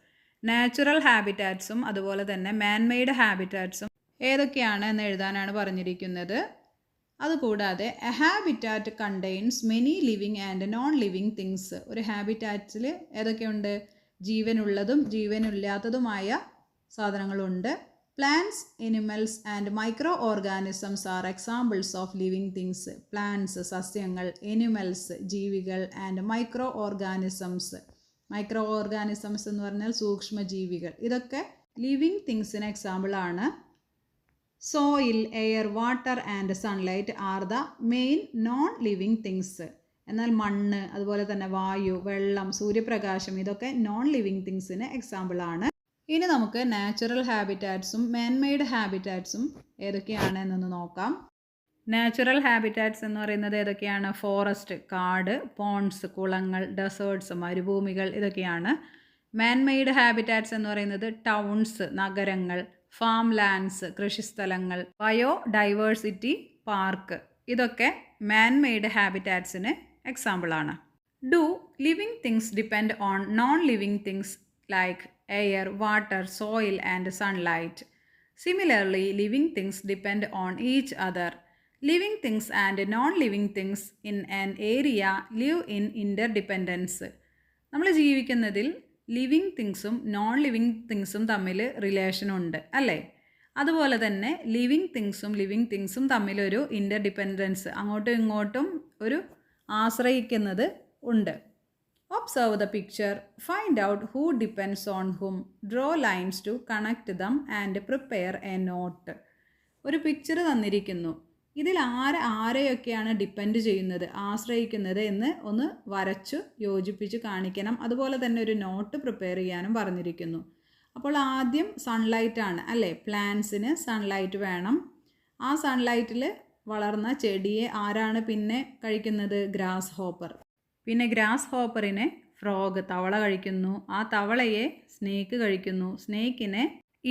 Natural ഹാബിറ്റാറ്റ്സും അതുപോലെ തന്നെ മാൻ മെയ്ഡ് ഹാബിറ്റാറ്റ്സും ഏതൊക്കെയാണ് എന്ന് എഴുതാനാണ് പറഞ്ഞിരിക്കുന്നത്. അതുകൂടാതെ A habitat contains many living and non living things. ഒരു ഹാബിറ്റാറ്റിൽ ഏതൊക്കെയുണ്ട്? ജീവനുള്ളതും ജീവനില്ലാത്തതുമായ സാധനങ്ങളുണ്ട്. Plants, animals and micro organisms are examples of living things. Plants, സസ്യങ്ങൾ, എനിമൽസ്, ജീവികൾ, and micro organisms. Micro organisms എന്ന് പറഞ്ഞാൽ സൂക്ഷ്മജീവികൾ. ഇതൊക്കെ ലിവിങ് തിങ്സിന് എക്സാമ്പിളാണ്. Soil, air, water and sunlight are the main non living things. എന്നാൽ മണ്ണ്, അതുപോലെ തന്നെ വായു, വെള്ളം, സൂര്യപ്രകാശം, ഇതൊക്കെ നോൺ ലിവിങ് തിങ്സിന് എക്സാമ്പിളാണ്. ഇനി നമുക്ക് നാച്ചുറൽ ഹാബിറ്റാറ്റ്സും മാൻമെയ്ഡ് ഹാബിറ്റാറ്റ്സും ഏതൊക്കെയാണ് എന്നൊന്ന് നോക്കാം. നാച്ചുറൽ ഹാബിറ്റാറ്റ്സ് എന്ന് പറയുന്നത് ഏതൊക്കെയാണ്? ഫോറസ്റ്റ്, കാട്, പോൺസ്, കുളങ്ങൾ, ഡെസേർട്സ്, മരുഭൂമികൾ, ഇതൊക്കെയാണ്. മാൻമെയ്ഡ് ഹാബിറ്റാറ്റ്സ് എന്ന് പറയുന്നത് ടൗൺസ്, നഗരങ്ങൾ, ഫാം ലാൻഡ്സ്, കൃഷിസ്ഥലങ്ങൾ, ബയോഡൈവേഴ്സിറ്റി പാർക്ക്, ഇതൊക്കെ മാൻമെയ്ഡ് ഹാബിറ്റാറ്റ്സിന് എക്സാമ്പിളാണ്. Do living things depend on non living things like air, water, soil and sunlight? Similarly living things depend on each other. Living things and non-living things in an area live in interdependence. നമ്മൾ ജീവിക്കുന്നതിൽ ലിവിങ് തിങ്സും നോൺ ലിവിങ് തിങ്സും തമ്മിൽ റിലേഷൻ ഉണ്ട് അല്ലേ? അതുപോലെ തന്നെ ലിവിങ് തിങ്സും തമ്മിലൊരു ഇൻ്റർഡിപ്പെൻഡൻസ്, അങ്ങോട്ടും ഇങ്ങോട്ടും ഒരു ആശ്രയിക്കുന്നത് ഉണ്ട്. Observe the picture, find out who depends on whom, draw lines to connect them and prepare a note. ഒരു പിക്ചർ തന്നിരിക്കുന്നു, ഇതിൽ ആരെയൊക്കെയാണ് ഡിപ്പെൻഡ് ചെയ്യുന്നത്, ആശ്രയിക്കുന്നത് എന്ന് ഒന്ന് വരച്ചു യോജിപ്പിച്ച് കാണിക്കണം. അതുപോലെ തന്നെ ഒരു നോട്ട് പ്രിപ്പയർ ചെയ്യാനും പറഞ്ഞിരിക്കുന്നു. അപ്പോൾ ആദ്യം സൺലൈറ്റാണ് അല്ലേ? പ്ലാന്റ്സിന് സൺലൈറ്റ് വേണം. ആ സൺലൈറ്റിൽ വളർന്ന ചെടിയെ ആരാണ് പിന്നെ കഴിക്കുന്നത്? Grass hopper. പിന്നെ ഗ്രാസ് ഹോപ്പറിനെ ഫ്രോഗ്, തവള കഴിക്കുന്നു. ആ തവളയെ സ്നേക്ക് കഴിക്കുന്നു. സ്നേക്കിനെ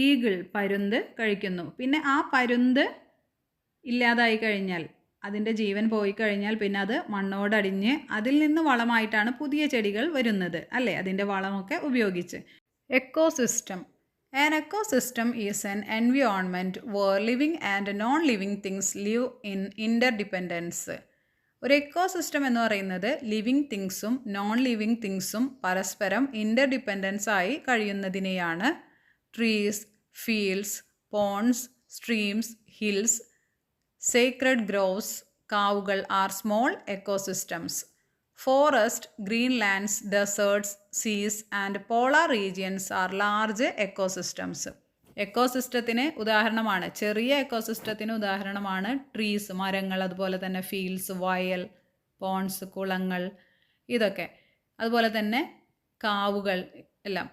ഈഗിൾ, പരുന്ത് കഴിക്കുന്നു. പിന്നെ ആ പരുന്ത് ഇല്ലാതായി കഴിഞ്ഞാൽ, അതിൻ്റെ ജീവൻ പോയി കഴിഞ്ഞാൽ പിന്നെ അത് മണ്ണോടടിഞ്ഞ് അതിൽ നിന്ന് വളമായിട്ടാണ് പുതിയ ചെടികൾ വരുന്നത് അല്ലേ? അതിൻ്റെ വളമൊക്കെ ഉപയോഗിച്ച്. Ecosystem. An ecosystem is an environment where living and non living things live in interdependence. ഒരു എക്കോസിസ്റ്റം എന്ന് പറയുന്നത് ലിവിങ് തിങ്സും നോൺ ലിവിങ് തിങ്സും പരസ്പരം ഇൻ്റർഡിപ്പെൻഡൻസ് ആയി കഴിയുന്നതിനെയാണ്. Trees, fields, ponds, streams, hills, sacred groves, കാവുകൾ are small ecosystems. Forest, grasslands, deserts, seas and polar regions are large ecosystems. എക്കോസിസ്റ്റത്തിന് ഉദാഹരണമാണ്, ചെറിയ എക്കോസിസ്റ്റത്തിന് ഉദാഹരണമാണ് ട്രീസ്, മരങ്ങൾ, അതുപോലെ തന്നെ ഫീൽഡ്സ്, വയൽ, പോൺസ്, കുളങ്ങൾ, ഇതൊക്കെ. അതുപോലെ തന്നെ കാവുകൾ എല്ലാം.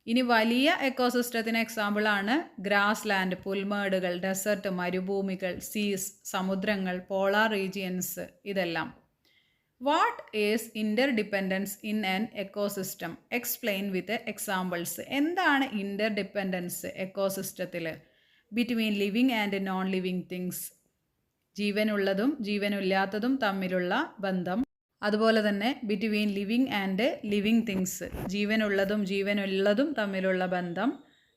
ഇനി വലിയ എക്കോസിസ്റ്റത്തിന് എക്സാമ്പിളാണ് ഗ്രാസ് ലാൻഡ്, പുൽമേടുകൾ, ഡെസേർട്ട്, മരുഭൂമികൾ, സീസ്, സമുദ്രങ്ങൾ, പോളാർ റീജിയൻസ്, ഇതെല്ലാം. What is interdependence in an ecosystem? Explain with examples. എന്താണ് ഇൻ്റർഡിപ്പെൻഡൻസ് എക്കോസിസ്റ്റത്തിൽ? Between living and non living things, ജീവനുള്ളതും ജീവനില്ലാത്തതും തമ്മിലുള്ള ബന്ധം. അതുപോലെ തന്നെ between living and living things, ജീവനുള്ളതും ജീവനുള്ളതും തമ്മിലുള്ള ബന്ധം.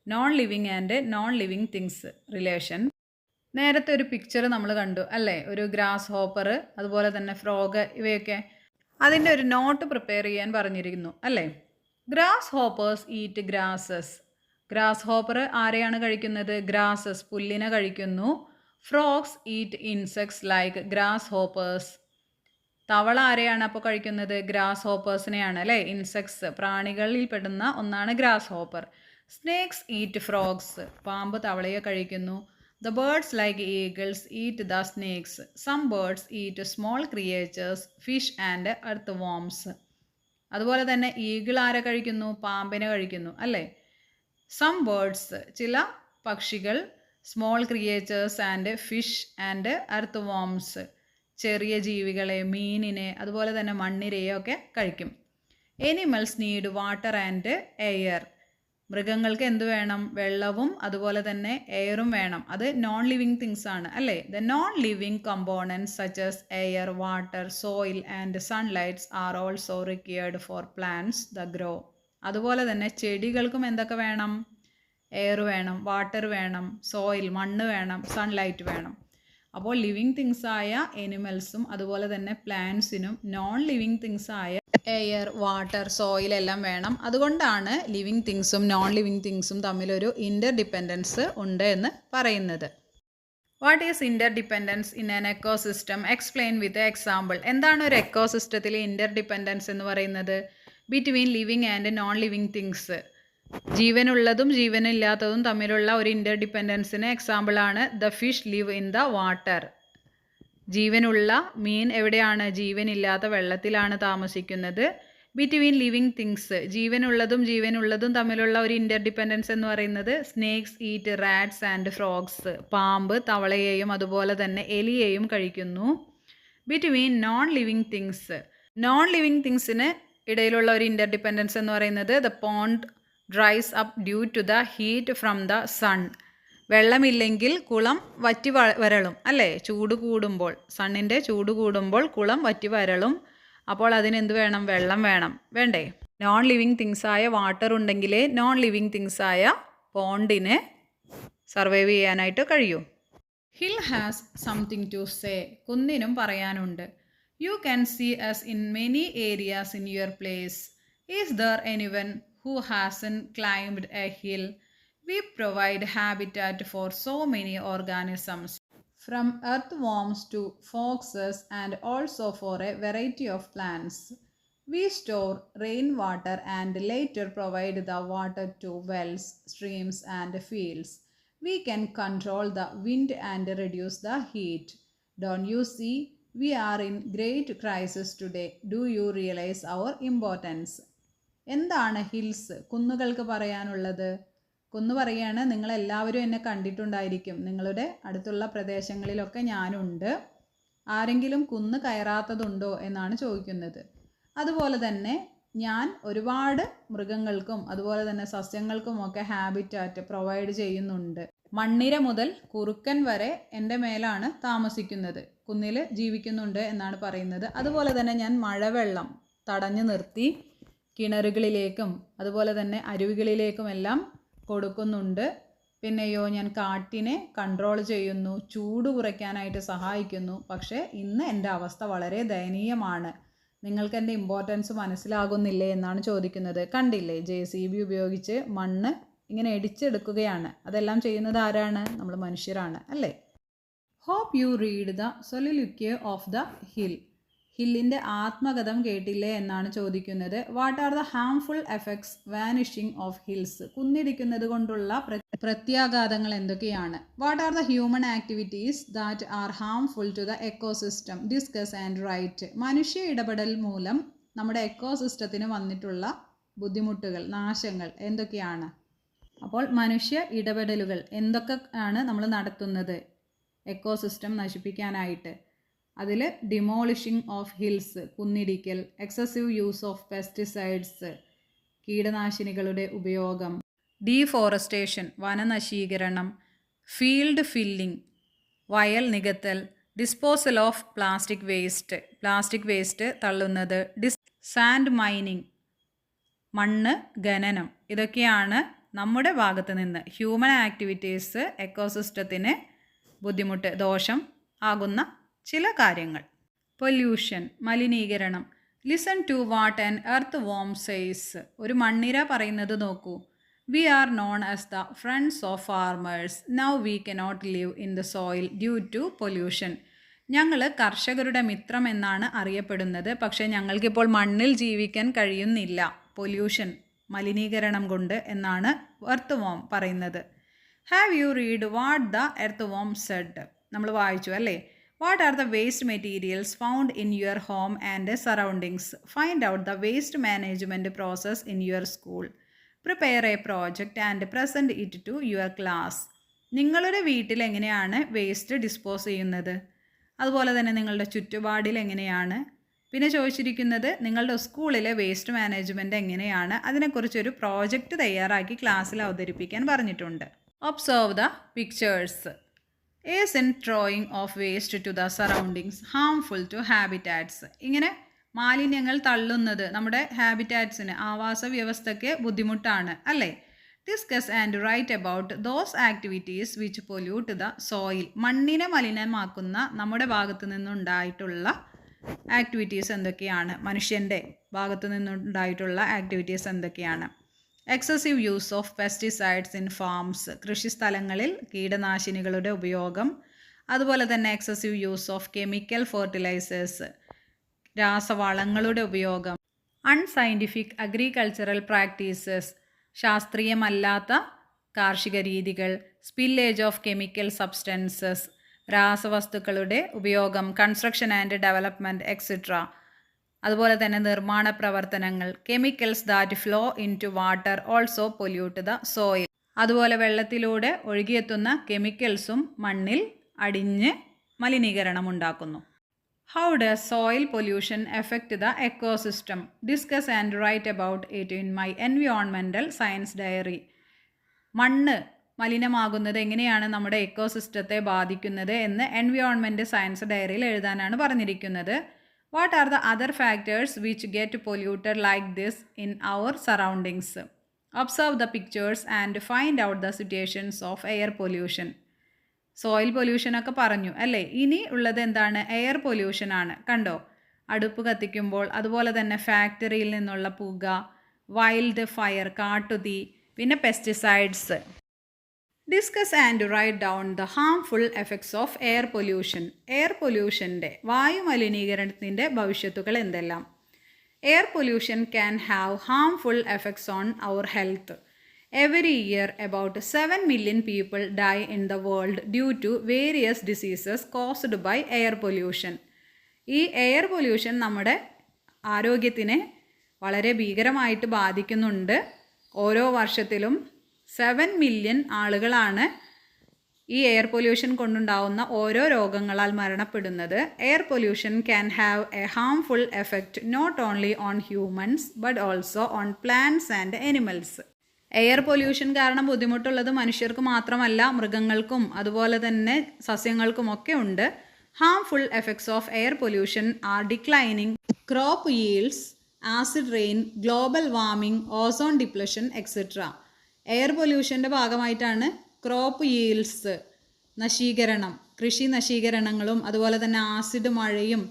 Non living and non living things relation. നേരത്തെ ഒരു പിക്ചർ നമ്മൾ കണ്ടു അല്ലേ, ഒരു ഗ്രാസ് ഹോപ്പർ അതുപോലെ തന്നെ ഫ്രോഗ് ഇവയൊക്കെ. അതിൻ്റെ ഒരു നോട്ട് പ്രിപ്പയർ ചെയ്യാൻ പറഞ്ഞിരിക്കുന്നു അല്ലേ. Grass hoppers eat grasses. Grass hopper ആരെയാണ് കഴിക്കുന്നത്? ഗ്രാസസ്, പുല്ലിനെ കഴിക്കുന്നു. Frogs eat insects like grass hoppers. തവള ആരെയാണ് അപ്പോൾ കഴിക്കുന്നത്? ഗ്രാസ് ഹോപ്പേഴ്സിനെയാണ് അല്ലേ. ഇൻസെക്ട്സ്, പ്രാണികളിൽ പെടുന്ന ഒന്നാണ് grass hopper. Snakes eat frogs. പാമ്പ് തവളയെ കഴിക്കുന്നു. The birds like eagles eat the snakes. Some birds eat small creatures, fish and earthworms. അതുപോലെ തന്നെ ഈഗിൾ ആരെ കഴിക്കുന്നു? പാമ്പിനെ കഴിക്കുന്നു അല്ലേ. സം ബേർഡ്സ്, ചില പക്ഷികൾ, small creatures and fish and earth worms, ചെറിയ ജീവികളെ, മീനിനെ, അതുപോലെ തന്നെ മണ്ണിരയെ ഒക്കെ കഴിക്കും. Animals need water and air. മൃഗങ്ങൾക്ക് എന്ത് വേണം? വെള്ളവും അതുപോലെ തന്നെ എയറും വേണം. അത് നോൺ ലിവിങ് തിങ്സ് ആണ് അല്ലേ. The non living components such as air, water, soil and sunlights are also required for plants to grow. അതുപോലെ തന്നെ ചെടികൾക്കും എന്തൊക്കെ വേണം? എയർ വേണം, വാട്ടർ വേണം, സോയിൽ മണ്ണ് വേണം, സൺലൈറ്റ് വേണം. അപ്പോൾ ലിവിങ് തിങ്സ് ആയ എനിമൽസും അതുപോലെ തന്നെ പ്ലാന്റ്സിനും നോൺ ലിവിങ് തിങ്സ് ആയ എയർ, വാട്ടർ, സോയിൽ എല്ലാം വേണം. അതുകൊണ്ടാണ് ലിവിങ് തിങ്സും നോൺ ലിവിങ് തിങ്സും തമ്മിലൊരു ഇൻ്റർ ഡിപ്പെൻഡൻസ് ഉണ്ട് എന്ന് പറയുന്നത്. What is interdependence in an ecosystem? Explain with example. എന്താണ് ഒരു എക്കോസിസ്റ്റത്തിലെ ഇൻ്റർ ഡിപ്പെൻഡൻസ് എന്ന് പറയുന്നത്? Between living and non living things. ജീവനുള്ളതും ജീവനില്ലാത്തതും തമ്മിലുള്ള ഒരു ഇൻ്റർ ഡിപ്പെൻഡൻസിന് എക്സാമ്പിളാണ് the fish live in the water. ജീവനുള്ള മീൻ എവിടെയാണ്? ജീവനില്ലാത്ത വെള്ളത്തിലാണ് താമസിക്കുന്നത്. ബിറ്റ്വീൻ ലിവിങ് തിങ്സ്, ജീവനുള്ളതും തമ്മിലുള്ള ഒരു ഇൻ്റർ ഡിപ്പെൻഡൻസ് എന്ന് പറയുന്നത് snakes eat rats and frogs. പാമ്പ് തവളയെയും അതുപോലെ തന്നെ എലിയെയും കഴിക്കുന്നു. Between non living things, non living തിങ്സിന് ഇടയിലുള്ള ഒരു ഇൻ്റർ ഡിപ്പെൻഡൻസ് എന്ന് പറയുന്നത് the pond dries up due to the heat from the sun. വെള്ളമില്ലെങ്കിൽ കുളം വറ്റി വരളും അല്ലേ. ചൂട് കൂടുമ്പോൾ, സണ്ണിൻ്റെ ചൂട് കൂടുമ്പോൾ കുളം വറ്റി വരളും. അപ്പോൾ അതിനെന്ത് വേണം? വെള്ളം വേണം, വേണ്ടേ? നോൺ ലിവിങ് തിങ്സായ വാട്ടർ ഉണ്ടെങ്കിലേ നോൺ ലിവിങ് തിങ്സായ പോണ്ടിന് സർവൈവ് ചെയ്യാനായിട്ട് കഴിയൂ. Hill has something to say. കുന്നിനും പറയാനുണ്ട്. You can see us in many areas in your place. Is there anyone who hasn't climbed a hill? We provide habitat for so many organisms, from earthworms to foxes and also for a variety of plants. We store rainwater and later provide the water to wells, streams and fields. We can control the wind and reduce the heat. Don't you see? We are in great crisis today. Do you realize our importance? എന്താണ് ഹിൽസ്, കുന്നുകൾക്ക് പറയാനുള്ളത്? കുന്ന് പറയാണ്, നിങ്ങളെല്ലാവരും എന്നെ കണ്ടിട്ടുണ്ടായിരിക്കും, നിങ്ങളുടെ അടുത്തുള്ള പ്രദേശങ്ങളിലൊക്കെ ഞാനുണ്ട്. ആരെങ്കിലും കുന്ന് കയറാത്തതുണ്ടോ എന്നാണ് ചോദിക്കുന്നത്. അതുപോലെ തന്നെ ഞാൻ ഒരുപാട് മൃഗങ്ങൾക്കും അതുപോലെ തന്നെ സസ്യങ്ങൾക്കുമൊക്കെ ഹാബിറ്റാറ്റ് പ്രൊവൈഡ് ചെയ്യുന്നുണ്ട്. മണ്ണിര മുതൽ കുറുക്കൻ വരെ എൻ്റെ മേലാണ് താമസിക്കുന്നത്, കുന്നിൽ ജീവിക്കുന്നുണ്ട് എന്നാണ് പറയുന്നത്. അതുപോലെ തന്നെ ഞാൻ മഴവെള്ളം തടഞ്ഞു നിർത്തി കിണറുകളിലേക്കും അതുപോലെ തന്നെ അരുവികളിലേക്കുമെല്ലാം കൊടുക്കുന്നുണ്ട്. പിന്നെയോ ഞാൻ കാട്ടിനെ കൺട്രോൾ ചെയ്യുന്നു, ചൂട് കുറയ്ക്കാനായിട്ട് സഹായിക്കുന്നു. പക്ഷേ ഇന്ന് എൻ്റെ അവസ്ഥ വളരെ ദയനീയമാണ്. നിങ്ങൾക്ക് എൻ്റെ ഇമ്പോർട്ടൻസ് മനസ്സിലാകുന്നില്ലേ എന്നാണ് ചോദിക്കുന്നത്. കണ്ടില്ലേ, JCB ഉപയോഗിച്ച് മണ്ണ് ഇങ്ങനെ ഇടിച്ചെടുക്കുകയാണ്. അതെല്ലാം ചെയ്യുന്നത് ആരാണ്? നമ്മൾ മനുഷ്യരാണ് അല്ലേ. Hope you read the soliloquy of the hill. ഹില്ലിൻ്റെ ആത്മകഥം കേട്ടില്ലേ എന്നാണ് ചോദിക്കുന്നത്. What are the harmful effects vanishing of hills? കുന്നിടിക്കുന്നത് കൊണ്ടുള്ള പ്രത്യാഘാതങ്ങൾ എന്തൊക്കെയാണ്? What are the human activities that are harmful to the ecosystem? Discuss and write. മനുഷ്യ ഇടപെടൽ മൂലം നമ്മുടെ എക്കോസിസ്റ്റത്തിന് വന്നിട്ടുള്ള ബുദ്ധിമുട്ടുകൾ, നാശങ്ങൾ എന്തൊക്കെയാണ്? അപ്പോൾ മനുഷ്യ ഇടപെടലുകൾ എന്തൊക്കെ ആണ് നമ്മൾ നടത്തുന്നത് എക്കോസിസ്റ്റം നശിപ്പിക്കാനായിട്ട്? അതിൽ ഡിമോളിഷിംഗ് ഓഫ് ഹിൽസ്, കുന്നിടിക്കൽ, എക്സസീവ് യൂസ് ഓഫ് പെസ്റ്റിസൈഡ്സ്, കീടനാശിനികളുടെ ഉപയോഗം, ഡീഫോറസ്റ്റേഷൻ, വനനശീകരണം, ഫീൽഡ് ഫില്ലിംഗ്, വയൽ നികത്തൽ, ഡിസ്പോസൽ ഓഫ് പ്ലാസ്റ്റിക് വേസ്റ്റ് തള്ളുന്നത്, സാൻഡ് മൈനിങ്, മണ്ണ് ഖനനം. ഇതൊക്കെയാണ് നമ്മുടെ ഭാഗത്ത് നിന്ന് ഹ്യൂമൻ ആക്ടിവിറ്റീസ് എക്കോസിസ്റ്റത്തിന് ബുദ്ധിമുട്ട്, ദോഷം ആകുന്ന ചില കാര്യങ്ങൾ. പൊല്യൂഷൻ, മലിനീകരണം. Listen to what an earthworm says. ഒരു മണ്ണിര പറയുന്നത് നോക്കൂ. We are known as the friends of farmers. Now we cannot live in the soil due to pollution. ഞങ്ങൾ കർഷകരുടെ മിത്രം എന്നാണ് അറിയപ്പെടുന്നത്, പക്ഷേ ഞങ്ങൾക്കിപ്പോൾ മണ്ണിൽ ജീവിക്കാൻ കഴിയുന്നില്ല, പൊല്യൂഷൻ, മലിനീകരണം കൊണ്ട് എന്നാണ് എർത്ത് വോം പറയുന്നത്. Have you read what the earthworm said? നമ്മൾ വായിച്ചു അല്ലേ. What are the waste materials found in your home and surroundings? Find out the waste management process in your school. Prepare a project and present it to your class. നിങ്ങളുടെ വീട്ടിൽ എങ്ങനെയാണ് വേസ്റ്റ് ഡിസ്പോസ് ചെയ്യുന്നത്? അതുപോലെ തന്നെ നിങ്ങളുടെ ചുറ്റുപാടിൽ എങ്ങനെയാണ്? പിന്നെ ചോദിച്ചിരിക്കുന്നത് നിങ്ങളുടെ സ്കൂളിലെ വേസ്റ്റ് മാനേജ്മെൻറ്റ് എങ്ങനെയാണ്? അതിനെക്കുറിച്ചൊരു പ്രോജക്റ്റ് തയ്യാറാക്കി ക്ലാസ്സിൽ അവതരിപ്പിക്കാൻ പറഞ്ഞിട്ടുണ്ട്. Observe the pictures. Isn't throwing of waste to the surroundings harmful to habitats? ഇങ്ങനെ മാലിന്യങ്ങൾ തള്ളുന്നത് നമ്മുടെ ഹാബിറ്റാറ്റ്സിന്, ആവാസ വ്യവസ്ഥയ്ക്ക് ബുദ്ധിമുട്ടാണ് അല്ലേ? Discuss and write about those activities which pollute the soil. മണ്ണിനെ മലിനമാക്കുന്ന നമ്മുടെ ഭാഗത്തു നിന്നുണ്ടായിട്ടുള്ള ആക്ടിവിറ്റീസ് എന്തൊക്കെയാണ്? മനുഷ്യൻ്റെ ഭാഗത്തു നിന്നുണ്ടായിട്ടുള്ള ആക്ടിവിറ്റീസ് എന്തൊക്കെയാണ്? Excessive use of pesticides in farms. കൃഷിസ്ഥലങ്ങളിൽ കീടനാശിനികളുടെ ഉപയോഗം. അതുപോലെ തന്നെ excessive use of chemical fertilisers, രാസവളങ്ങളുടെ ഉപയോഗം. അൺസയൻറ്റിഫിക് അഗ്രികൾച്ചറൽ പ്രാക്ടീസസ്, ശാസ്ത്രീയമല്ലാത്ത കാർഷിക രീതികൾ. സ്പില്ലേജ് ഓഫ് കെമിക്കൽ സബ്സ്റ്റൻസസ്, രാസവസ്തുക്കളുടെ ഉപയോഗം. Construction and development etcetera. അതുപോലെ തന്നെ നിർമ്മാണ പ്രവർത്തനങ്ങൾ. Chemicals that flow into water also pollute the soil. അതുപോലെ വെള്ളത്തിലൂടെ ഒഴുകിയെത്തുന്ന കെമിക്കൽസും മണ്ണിൽ അടിഞ്ഞ് മലിനീകരണം ഉണ്ടാക്കുന്നു. How does soil pollution affect the ecosystem? Discuss and write about it in my environmental science diary. മണ്ണ് മലിനമാകുന്നത് എങ്ങനെയാണ് നമ്മുടെ എക്കോസിസ്റ്റത്തെ ബാധിക്കുന്നത് എന്ന് എൻവയോൺമെൻറ്റ് സയൻസ് ഡയറിയിൽ എഴുതാനാണ് പറഞ്ഞിരിക്കുന്നത്. What are the other factors which get polluted like this in our surroundings? Observe the pictures and find out the situations of air pollution. Soil pollution ഒക്കെ പറഞ്ഞു അല്ലേ. ഇനി ഉള്ളത് എന്താണ്? എയർ പൊല്യൂഷൻ ആണ്. കണ്ടോ, അടുപ്പ് കത്തിക്കുമ്പോൾ, അതുപോലെ തന്നെ ഫാക്ടറിയിൽ നിന്നുള്ള പുക, വൈൽഡ് ഫയർ, കാട്ടുതീ, പിന്നെ pesticides. Discuss and write down the harmful effects of air pollution. Air പൊല്യൂഷൻ്റെ, വായു മലിനീകരണത്തിൻ്റെ ഭവിഷ്യത്തുകൾ എന്തെല്ലാം? Air pollution can have harmful effects on our health. Every year about 7 million people die in the world due to various diseases caused by air pollution. ഈ എയർ പൊല്യൂഷൻ നമ്മുടെ ആരോഗ്യത്തിനെ വളരെ ഭീകരമായിട്ട് ബാധിക്കുന്നുണ്ട്. ഓരോ വർഷത്തിലും 7 million ആളുകളാണ് ഈ എയർ പൊല്യൂഷൻ കൊണ്ടുണ്ടാവുന്ന ഓരോ രോഗങ്ങളാൽ മരണപ്പെടുന്നത്. Air pollution can have a harmful effect not only on humans but also on plants and animals. Air pollution കാരണം ബുദ്ധിമുട്ടുള്ളത് മനുഷ്യർക്ക് മാത്രമല്ല, മൃഗങ്ങൾക്കും അതുപോലെ തന്നെ സസ്യങ്ങൾക്കുമൊക്കെ ഉണ്ട്. Harmful effects of air pollution are declining crop yields, acid rain, global warming, ozone depletion etcetera. Air പൊല്യൂഷൻ്റെ ഭാഗമായിട്ടാണ് ക്രോപ്പ് yields, നശീകരണം, കൃഷി നശീകരണങ്ങളും അതുപോലെ തന്നെ ആസിഡ് മഴയും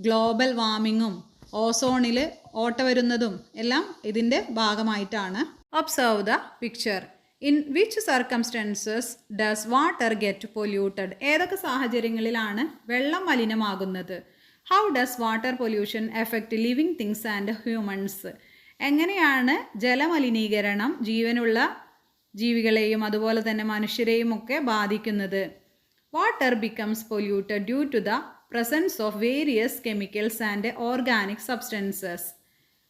ഗ്ലോബൽ വാർമിങ്ങും ഓസോണിൽ ഓട്ട വരുന്നതും എല്ലാം ഇതിൻ്റെ ഭാഗമായിട്ടാണ്. Observe the picture. In which circumstances does water get polluted? ഏതൊക്കെ സാഹചര്യങ്ങളിലാണ് വെള്ളം മലിനമാകുന്നത്? How does water pollution affect living things and humans? എങ്ങനെയാണ് ജലമലിനീകരണം ജീവനുള്ള ജീവികളെയും അതുപോലെ തന്നെ മനുഷ്യരെയും ഒക്കെ ബാധിക്കുന്നത്? Water becomes polluted due to the presence of various chemicals and organic substances.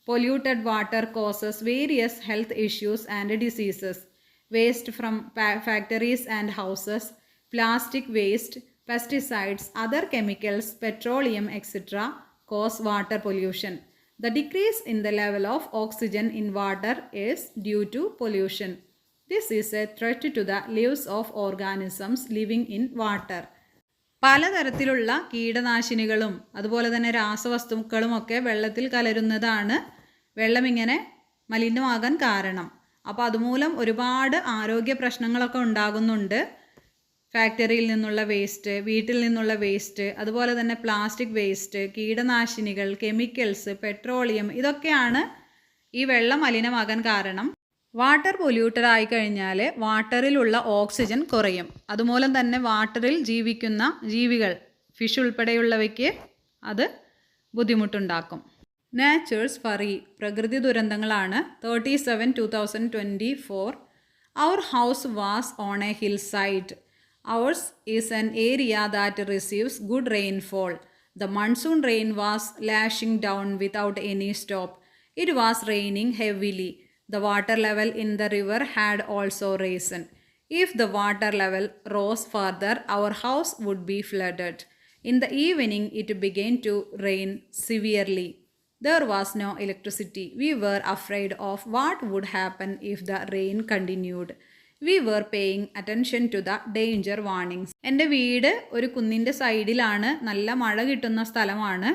Polluted water causes various health issues and diseases. Waste from factories and houses, plastic waste, pesticides, other chemicals, petroleum, etc. cause water pollution. The decrease in the level of oxygen in water is due to pollution. This is a threat to the lives of organisms living in water. പലതരത്തിലുള്ള കീടനാശിനികളും അതുപോലെ തന്നെ രാസവസ്തുക്കളും ഒക്കെ വെള്ളത്തിൽ കലരുന്നതാണ് വെള്ളം ഇങ്ങനെ മലിനമാകാൻ കാരണം. അപ്പോൾ അതുമൂലം ഒരുപാട് ആരോഗ്യ പ്രശ്നങ്ങളൊക്കെ ഉണ്ടാകുന്നുണ്ട്. ഫാക്ടറിയിൽ നിന്നുള്ള വേസ്റ്റ്, വീട്ടിൽ നിന്നുള്ള വേസ്റ്റ്, അതുപോലെ തന്നെ പ്ലാസ്റ്റിക് വേസ്റ്റ്, കീടനാശിനികൾ, കെമിക്കൽസ്, പെട്രോളിയം, ഇതൊക്കെയാണ് ഈ വെള്ളം മലിനമാകാൻ കാരണം. വാട്ടർ പൊല്യൂട്ടഡ് ആയി കഴിഞ്ഞാൽ വാട്ടറിലുള്ള ഓക്സിജൻ കുറയും. അതുമൂലം തന്നെ വാട്ടറിൽ ജീവിക്കുന്ന ജീവികൾ, ഫിഷ് ഉൾപ്പെടെയുള്ളവയ്ക്ക് അത് ബുദ്ധിമുട്ടുണ്ടാക്കും. നാച്ചേഴ്സ് ഫറി, പ്രകൃതി ദുരന്തങ്ങളാണ്. 37/2024. Our house was on a hillside. Ours is an area that receives good rainfall. The monsoon rain was lashing down without any stop. It was raining heavily. The water level in the river had also risen. If the water level rose further, our house would be flooded. In the evening, it began to rain severely. There was no electricity. We were afraid of what would happen if the rain continued. We were paying attention to the danger warnings. എൻ്റെ വീട് ഒരു കുന്നിൻ്റെ സൈഡിലാണ്. നല്ല മഴ കിട്ടുന്ന സ്ഥലമാണ്.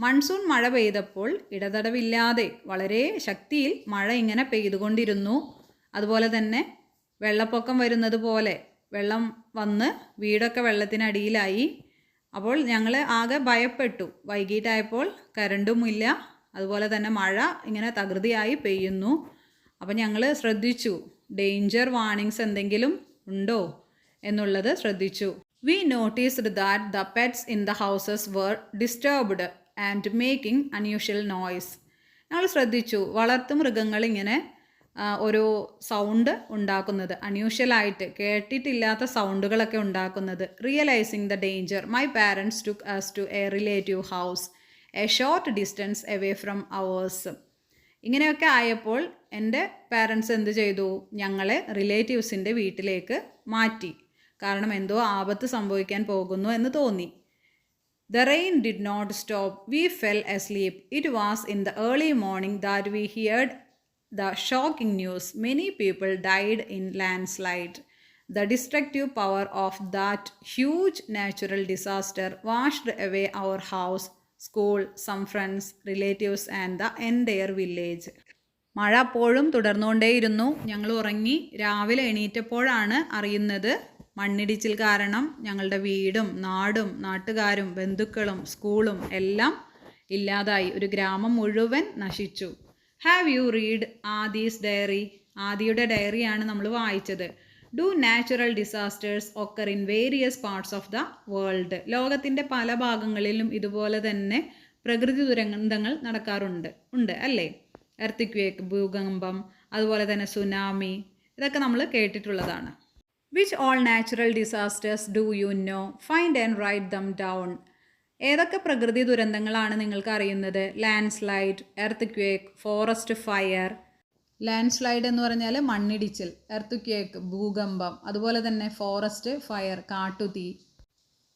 മൺസൂൺ മഴ പെയ്തപ്പോൾ ഇടതടവില്ലാതെ വളരെ ശക്തിയിൽ മഴ ഇങ്ങനെ പെയ്തുകൊണ്ടിരുന്നു. അതുപോലെ തന്നെ വെള്ളപ്പൊക്കം വരുന്നത് പോലെ വെള്ളം വന്ന് വീടൊക്കെ വെള്ളത്തിനടിയിലായി. അപ്പോൾ ഞങ്ങൾ ആകെ ഭയപ്പെട്ടു. വൈകിട്ടായപ്പോൾ കരണ്ടുമില്ല, അതുപോലെ തന്നെ മഴ ഇങ്ങനെ തകൃതിയായി പെയ്യുന്നു. അപ്പോൾ ഞങ്ങൾ ശ്രദ്ധിച്ചു, ഡേഞ്ചർ വാർണിങ്സ് എന്തെങ്കിലും ഉണ്ടോ എന്നുള്ളത് ശ്രദ്ധിച്ചു. We noticed that the pets in the houses were disturbed and making unusual noise. ഞങ്ങൾ ശ്രദ്ധിച്ചു, വളർത്തു മൃഗങ്ങൾ ഇങ്ങനെ ഒരു സൗണ്ട് ഉണ്ടാക്കുന്നത്, അൺയൂഷ്വലായിട്ട് കേട്ടിട്ടില്ലാത്ത സൗണ്ടുകളൊക്കെ ഉണ്ടാക്കുന്നത്. Realising the danger, my parents took us to a relative house a short distance away from ours. ഇങ്ങനെയൊക്കെ ആയപ്പോൾ എൻ്റെ പാരൻസ് എന്ത് ചെയ്തു? ഞങ്ങളെ റിലേറ്റീവ്സിൻ്റെ വീട്ടിലേക്ക് മാറ്റി. കാരണം എന്തോ ആപത്ത് സംഭവിക്കാൻ പോകുന്നു എന്ന് തോന്നി. The rain did not stop. We fell asleep. It was in the early morning that we heard the shocking news. Many people died in landslide. The destructive power of that huge natural disaster washed away our house, school, some friends, relatives and the entire village. മഴ അപ്പോഴും തുടർന്നുകൊണ്ടേയിരുന്നു. ഞങ്ങൾ ഉറങ്ങി. രാവിലെ എണീറ്റപ്പോഴാണ് അറിയുന്നത് മണ്ണിടിച്ചിൽ കാരണം ഞങ്ങളുടെ വീടും നാടും നാട്ടുകാരും ബന്ധുക്കളും സ്കൂളും എല്ലാം ഇല്ലാതായി. ഒരു ഗ്രാമം മുഴുവൻ നശിച്ചു. Have you read Aadi's diary? ആദിയുടെ ഡയറിയാണ് നമ്മൾ വായിച്ചത്. Do natural disasters occur in various parts of the world? ലോകത്തിൻ്റെ പല ഭാഗങ്ങളിലും ഇതുപോലെ തന്നെ പ്രകൃതി ദുരന്തങ്ങൾ നടക്കാറുണ്ട് അല്ലേ? എർത്തിക്വേക്ക്, ഭൂകമ്പം, അതുപോലെ തന്നെ സുനാമി, ഇതൊക്കെ നമ്മൾ കേട്ടിട്ടുള്ളതാണ്. Which all natural disasters do you know? Find and write them down. ഏതൊക്കെ പ്രകൃതി ദുരന്തങ്ങളാണ് നിങ്ങൾക്ക് അറിയുന്നത്? Landslide, earth forest fire. Landslide എന്ന് പറഞ്ഞാൽ മണ്ണിടിച്ചിൽ, എർത്ത് ഭൂകമ്പം, അതുപോലെ തന്നെ ഫോറസ്റ്റ് ഫയർ കാട്ടുതീ,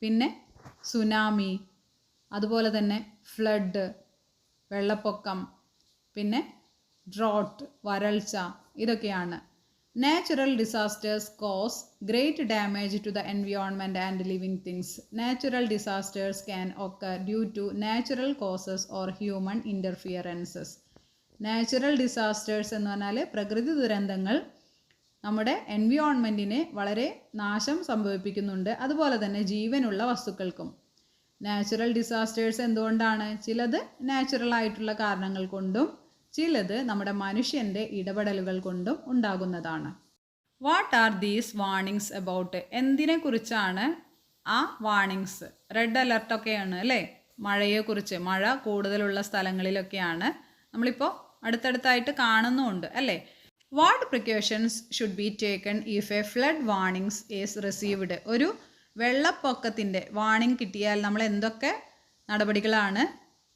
പിന്നെ സുനാമി, അതുപോലെ തന്നെ ഫ്ലഡ് വെള്ളപ്പൊക്കം, പിന്നെ ഡ്രോട്ട് വരൾച്ച, ഇതൊക്കെയാണ്. Natural disasters cause great damage to the environment and living things. Natural disasters can occur due to natural causes or human interferences. Natural disasters എന്ന് പറഞ്ഞാൽ പ്രകൃതി ദുരന്തങ്ങൾ നമ്മുടെ എൻവിയോൺമെൻറ്റിനെ വളരെ നാശം സംഭവിപ്പിക്കുന്നുണ്ട്, അതുപോലെ തന്നെ ജീവനുള്ള വസ്തുക്കൾക്കും. നാച്ചുറൽ ഡിസാസ്റ്റേഴ്സ് എന്തുകൊണ്ടാണ്? ചിലത് നാച്ചുറൽ ആയിട്ടുള്ള കാരണങ്ങൾ കൊണ്ടും ചിലത് നമ്മുടെ മനുഷ്യൻ്റെ ഇടപെടലുകൾ കൊണ്ടും ഉണ്ടാകുന്നതാണ്. What are these warnings about? എന്തിനെക്കുറിച്ചാണ് ആ വാർണിങ്സ്? റെഡ് അലർട്ടൊക്കെയാണ് അല്ലേ? മഴയെക്കുറിച്ച്, മഴ കൂടുതലുള്ള സ്ഥലങ്ങളിലൊക്കെയാണ് നമ്മളിപ്പോൾ അടുത്തടുത്തായിട്ട് കാണുന്നുമുണ്ട് അല്ലേ? What precautions should be taken if A flood warnings is received? ഒരു വെള്ളപ്പൊക്കത്തിൻ്റെ വാർണിംഗ് കിട്ടിയാൽ നമ്മൾ എന്തൊക്കെ നടപടികളാണ്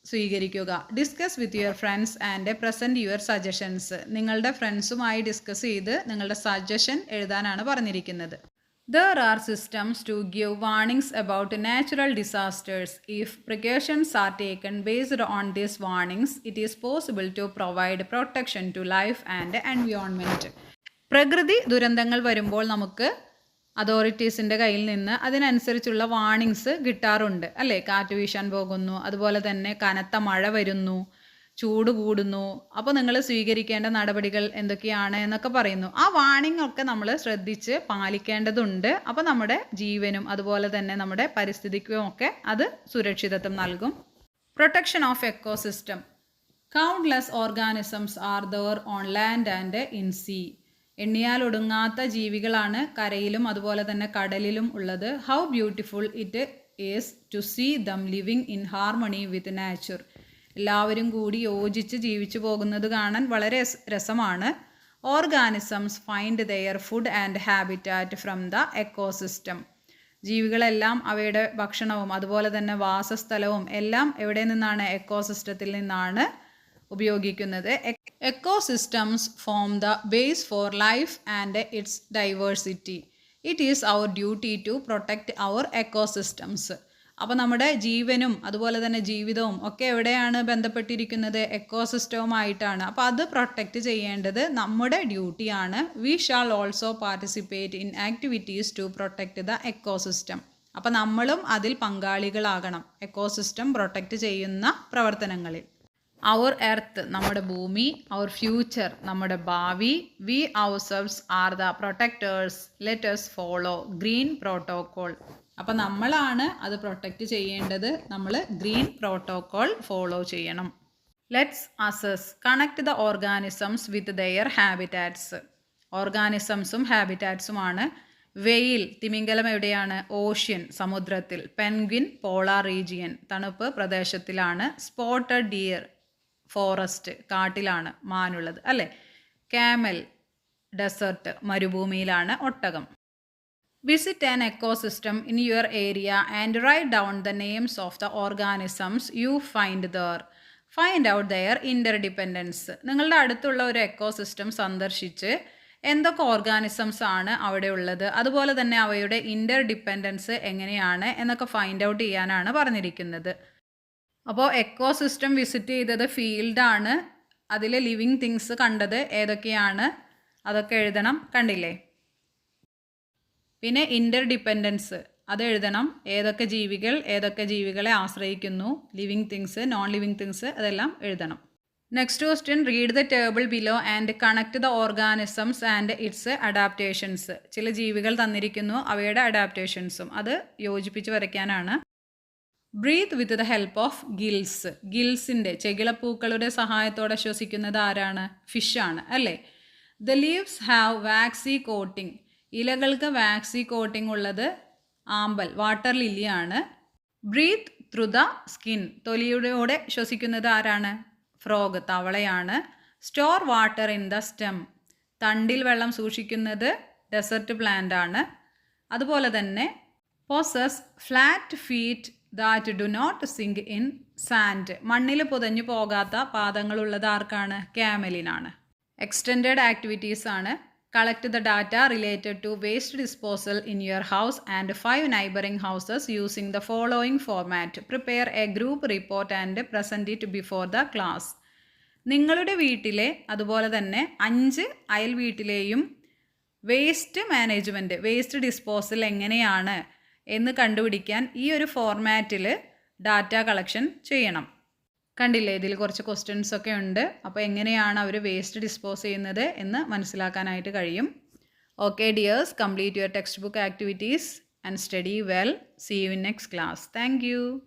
സ്വീകരിക്കുക? Discuss with your friends and present your suggestions. നിങ്ങളുടെ ഫ്രണ്ട്സുമായി ഡിസ്കസ് ചെയ്ത് നിങ്ങളുടെ സജഷൻ എഴുതാനാണ് പറഞ്ഞിരിക്കുന്നത്. There are systems to give warnings about natural disasters. If precautions are taken based on these warnings, it is possible to provide protection to life and environment. പ്രകൃതി ദുരന്തങ്ങൾ വരുമ്പോൾ നമുക്ക് അതോറിറ്റീസിൻ്റെ കയ്യിൽ നിന്ന് അതിനനുസരിച്ചുള്ള വാർണിങ്സ് കിട്ടാറുണ്ട് അല്ലേ? കാറ്റ് വീശാൻ പോകുന്നു, അതുപോലെ തന്നെ കനത്ത മഴ വരുന്നു, ചൂട് കൂടുന്നു, അപ്പോൾ നിങ്ങൾ സ്വീകരിക്കേണ്ട നടപടികൾ എന്തൊക്കെയാണ് എന്നൊക്കെ പറയുന്നു. ആ വാണിംഗ് ഒക്കെ നമ്മൾ ശ്രദ്ധിച്ച് പാലിക്കേണ്ടതുണ്ട്. അപ്പോൾ നമ്മുടെ ജീവനും അതുപോലെ തന്നെ നമ്മുടെ പരിസ്ഥിതിക്കും ഒക്കെ അത് സുരക്ഷിതത്വം നൽകും. Protection of ecosystem. Countless organisms are there on land and in sea. എണ്ണിയാലൊടുങ്ങാത്ത ജീവികളാണ് കരയിലും അതുപോലെ തന്നെ കടലിലും ഉള്ളത്. How beautiful it is to see them living in harmony with nature. എല്ലാവരും കൂടി യോജിച്ച് ജീവിച്ചു പോകുന്നത് കാണാൻ വളരെ രസമാണ്. Organisms find their food and habitat from the ecosystem. ജീവികളെല്ലാം അവയുടെ ഭക്ഷണവും അതുപോലെ തന്നെ വാസസ്ഥലവും എല്ലാം എവിടെ നിന്നാണ്? എക്കോസിസ്റ്റത്തിൽ നിന്നാണ് ഉപയോഗിക്കുന്നത്. Ecosystems form the base for life and its diversity. It is our duty to protect our ecosystems. അപ്പോൾ നമ്മുടെ ജീവനും അതുപോലെ തന്നെ ജീവിതവും ഒക്കെ എവിടെയാണ് ബന്ധപ്പെട്ടിരിക്കുന്നത്? എക്കോസിസ്റ്റവുമായിട്ടാണ്. അപ്പോൾ അത് പ്രൊട്ടക്റ്റ് ചെയ്യേണ്ടത് നമ്മുടെ ഡ്യൂട്ടിയാണ്. We shall also participate in activities to protect the ecosystem. അപ്പോൾ നമ്മളും അതിൽ പങ്കാളികളാകണം എക്കോസിസ്റ്റം പ്രൊട്ടക്റ്റ് ചെയ്യുന്ന പ്രവർത്തനങ്ങളിൽ. അവർ എർത്ത് നമ്മുടെ ഭൂമി, അവർ ഫ്യൂച്ചർ നമ്മുടെ ഭാവി, we ourselves are the protectors, let us follow green protocol. അപ്പം നമ്മളാണ് അത് പ്രൊട്ടക്റ്റ് ചെയ്യേണ്ടത്. നമ്മൾ ഗ്രീൻ പ്രോട്ടോകോൾ ഫോളോ ചെയ്യണം. Let's assess connect the organisms with their habitats. ഓർഗാനിസംസും ഹാബിറ്റാറ്റ്സുമാണ്. വെയിൽ തിമിംഗലം എവിടെയാണ്? ഓഷ്യൻ സമുദ്രത്തിൽ. പെൻഗ്വിൻ പോളാർ റീജിയൻ തണുപ്പ് പ്രദേശത്തിലാണ്. സ്പോട്ടഡ് ഡിയർ ഫോറസ്റ്റ് കാട്ടിലാണ് മാനുള്ളത് അല്ലേ. ക്യാമൽ ഡെസേർട്ട് മരുഭൂമിയിലാണ്. ഒട്ടകം. Visit an ecosystem in your area and write down the names of the organisms you find there. Find out their interdependence. നിങ്ങളുടെ അടുത്തുള്ള ഒരു എക്കോസിസ്റ്റം സന്ദർശിച്ച് എന്തൊക്കെ ഓർഗാനിസംസ് ആണ് അവിടെ ഉള്ളത്, അതുപോലെ തന്നെ അവയുടെ ഇൻ്റർഡിപ്പെൻഡൻസ് എങ്ങനെയാണ് എന്നൊക്കെ ഫൈൻഡ് ഔട്ട് ചെയ്യാനാണ് പറഞ്ഞിരിക്കുന്നത്. അപ്പോൾ എക്കോസിസ്റ്റം വിസിറ്റ് ചെയ്തത് ഫീൽഡാണ്. അതിൽ ലിവിങ് തിങ്സ് കണ്ടത് ഏതൊക്കെയാണ് അതൊക്കെ എഴുതണം. കണ്ടില്ലേ? പിന്നെ ഇൻ്റർഡിപ്പെൻഡൻസ് അത് എഴുതണം. ഏതൊക്കെ ജീവികൾ ഏതൊക്കെ ജീവികളെ ആശ്രയിക്കുന്നു, living things non living things അതെല്ലാം എഴുതണം. Next question, read the table below and connect the organisms and its adaptations. ചില ജീവികൾ തന്നിരിക്കുന്നു, അവയുടെ അഡാപ്റ്റേഷൻസും അത് യോജിപ്പിച്ച് വരയ്ക്കാനാണ്. Breathe with the help of gills. ഗിൽസിൻ്റെ ചെകിളപ്പൂക്കളുടെ സഹായത്തോടെ ശ്വസിക്കുന്നത് ആരാണ്? ഫിഷാണ് അല്ലേ. The leaves have waxy coating. ഇലകൾക്ക് വാക്സി കോട്ടിംഗ് ഉള്ളത് ആമ്പൽ വാട്ടർ ലില്ലിയാണ്. Breathe through the skin. തൊലിയുടെ ശ്വസിക്കുന്നത് ആരാണ്? ഫ്രോഗ് തവളയാണ്. Store water in the stem. തണ്ടിൽ വെള്ളം സൂക്ഷിക്കുന്നത് ഡെസേർട്ട് പ്ലാന്റ് ആണ്. അതുപോലെ തന്നെ possesses flat feet that do not sink in sand. മണ്ണിൽ പുതഞ്ഞു പോകാത്ത പാദങ്ങളുള്ളത് ആർക്കാണ്? ക്യാമലിനാണ്. എക്സ്റ്റെൻഡഡ് ആക്ടിവിറ്റീസ് ആണ്. Collect the data related to waste disposal in your house and 5 neighbouring houses using the following format. Prepare a group report and present it before the class. നിങ്ങളുടെ വീട്ടിലെ അതുപോലെ തന്നെ 5 അയൽ വീട്ടിലെയും വേസ്റ്റ് മാനേജ്മെൻറ്റ്, വേസ്റ്റ് ഡിസ്പോസൽ എങ്ങനെയാണ് എന്ന് കണ്ടുപിടിക്കാൻ ഈ ഒരു ഫോർമാറ്റിൽ ഡാറ്റ കളക്ഷൻ ചെയ്യണം. കണ്ടില്ലേ, ഇതിൽ കുറച്ച് ക്വസ്റ്റ്യൻസ് ഒക്കെ ഉണ്ട്. അപ്പോൾ എങ്ങനെയാണ് അവർ വേസ്റ്റ് ഡിസ്പോസ് ചെയ്യുന്നത് എന്ന് മനസ്സിലാക്കാനായിട്ട് കഴിയും. Okay dears, complete your textbook activities and study well. See you in next class. Thank U.